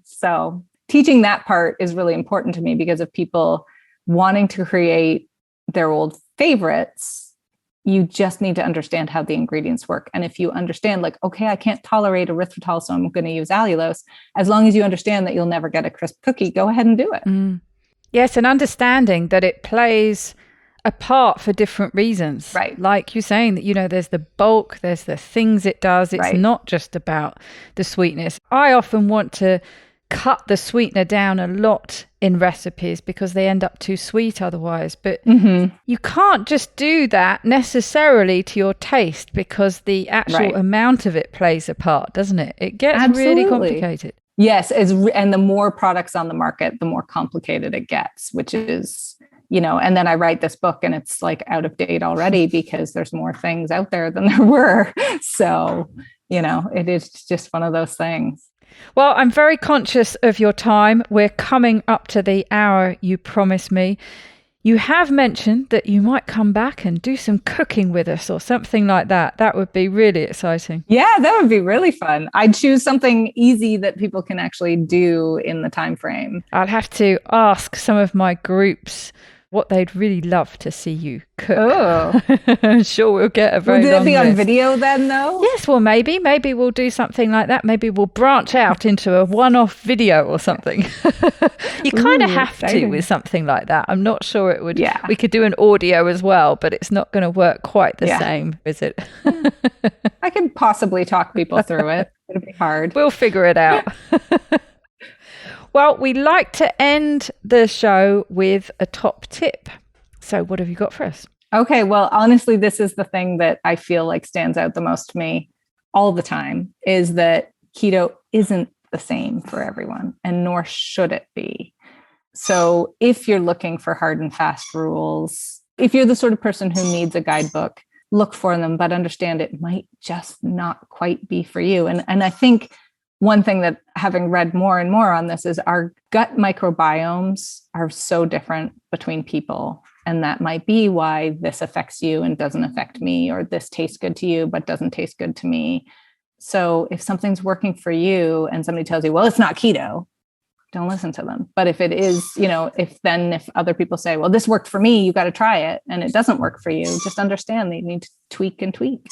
so teaching that part is really important to me, because of people wanting to create their old favorites, you just need to understand how the ingredients work. And if you understand, like, okay, I can't tolerate erythritol, so I'm going to use allulose. As long as you understand that you'll never get a crisp cookie, go ahead and do it. Yes, and understanding that it plays a part for different reasons. Right. Like you're saying that, there's the bulk, there's the things it does. It's not just about the sweetness. I often want to cut the sweetener down a lot in recipes because they end up too sweet otherwise. But you can't just do that necessarily to your taste, because the actual amount of it plays a part, doesn't it? It gets really complicated. Yes. And the more products on the market, the more complicated it gets, which is, and then I write this book and it's like out of date already because there's more things out there than there were. So, it is just one of those things. Well, I'm very conscious of your time. We're coming up to the hour you promised me. You have mentioned that you might come back and do some cooking with us or something like that. That would be really exciting. Yeah, that would be really fun. I'd choose something easy that people can actually do in the time frame. I'll have to ask some of my groups what they'd really love to see you cook. Oh, I'm sure we'll get a very long list. Will it be on video then, though? Yes, well, maybe we'll do something like that. Maybe we'll branch out into a one-off video or something. You kind of have to with something like that. I'm not sure it would. Yeah. We could do an audio as well, but it's not going to work quite the same, is it? I can possibly talk people through it. It'll be hard. We'll figure it out. Well, we like to end the show with a top tip. So what have you got for us? Okay, well, honestly, this is the thing that I feel like stands out the most to me all the time, is that keto isn't the same for everyone, and nor should it be. So if you're looking for hard and fast rules, if you're the sort of person who needs a guidebook, look for them, but understand it might just not quite be for you. And I think one thing that, having read more and more on this, is our gut microbiomes are so different between people. And that might be why this affects you and doesn't affect me, or this tastes good to you, but doesn't taste good to me. So if something's working for you and somebody tells you, well, it's not keto, don't listen to them. But if it is, if other people say, well, this worked for me, you got to try it, and it doesn't work for you, just understand that you need to tweak and tweak.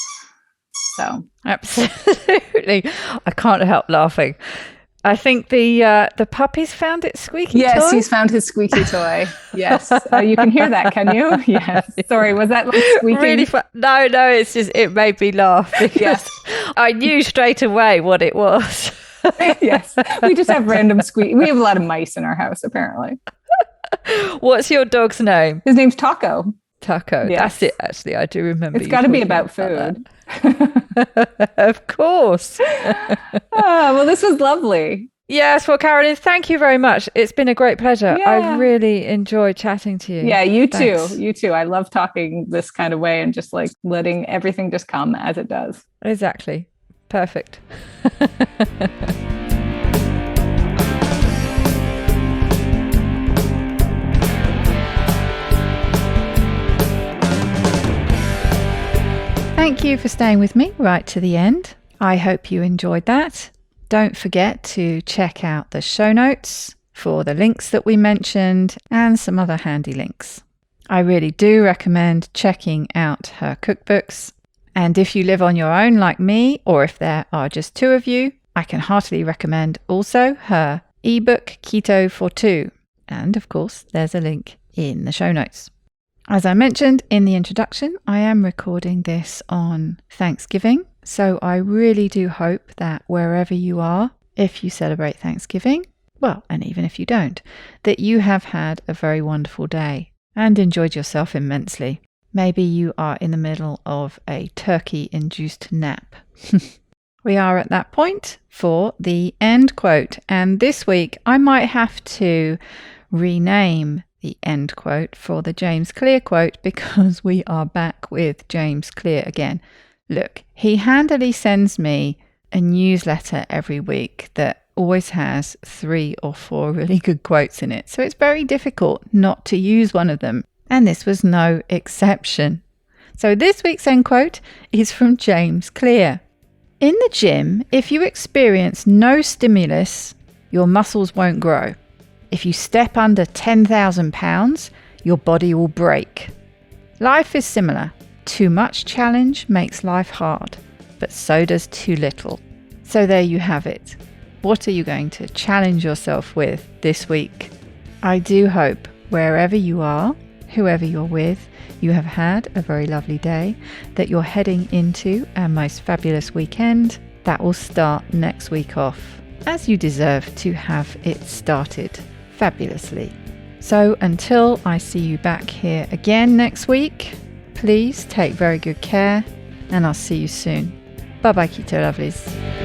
So absolutely, I can't help laughing. I think the puppy's found its squeaky toy. Yes, he's found his squeaky toy. Yes, you can hear that, can you? Yes. Sorry, was that like squeaking? Really fun. No, it's just, it made me laugh because I knew straight away what it was. Yes, we just have random squeak. We have a lot of mice in our house, apparently. What's your dog's name? His name's Taco. Taco. Yes. That's it, actually. I do remember. It's got to be about food. Of course. Well, this was lovely. Yes, well, Carolyn, thank you very much. It's been a great pleasure. Yeah. I really enjoyed chatting to you. Yeah, you Thanks. too. You too. I love talking this kind of way and just like letting everything just come as it does. Exactly. Perfect. Thank you for staying with me right to the end. I hope you enjoyed that. Don't forget to check out the show notes for the links that we mentioned and some other handy links. I really do recommend checking out her cookbooks. And if you live on your own like me, or if there are just two of you, I can heartily recommend also her ebook Keto for Two. And of course, there's a link in the show notes. As I mentioned in the introduction, I am recording this on Thanksgiving. So I really do hope that wherever you are, if you celebrate Thanksgiving, well, and even if you don't, that you have had a very wonderful day and enjoyed yourself immensely. Maybe you are in the middle of a turkey-induced nap. We are at that point for the end quote. And this week, I might have to rename the end quote for the James Clear quote because we are back with James Clear again. Look, he handily sends me a newsletter every week that always has 3 or 4 really good quotes in it. So it's very difficult not to use one of them. And this was no exception. So this week's end quote is from James Clear. In the gym, if you experience no stimulus, your muscles won't grow. If you step under 10,000 pounds, your body will break. Life is similar. Too much challenge makes life hard, but so does too little. So there you have it. What are you going to challenge yourself with this week? I do hope wherever you are, whoever you're with, you have had a very lovely day, that you're heading into a most fabulous weekend that will start next week off, as you deserve to have it started fabulously. So until I see you back here again next week, please take very good care, and I'll see you soon. Bye bye, Keto Lovelies.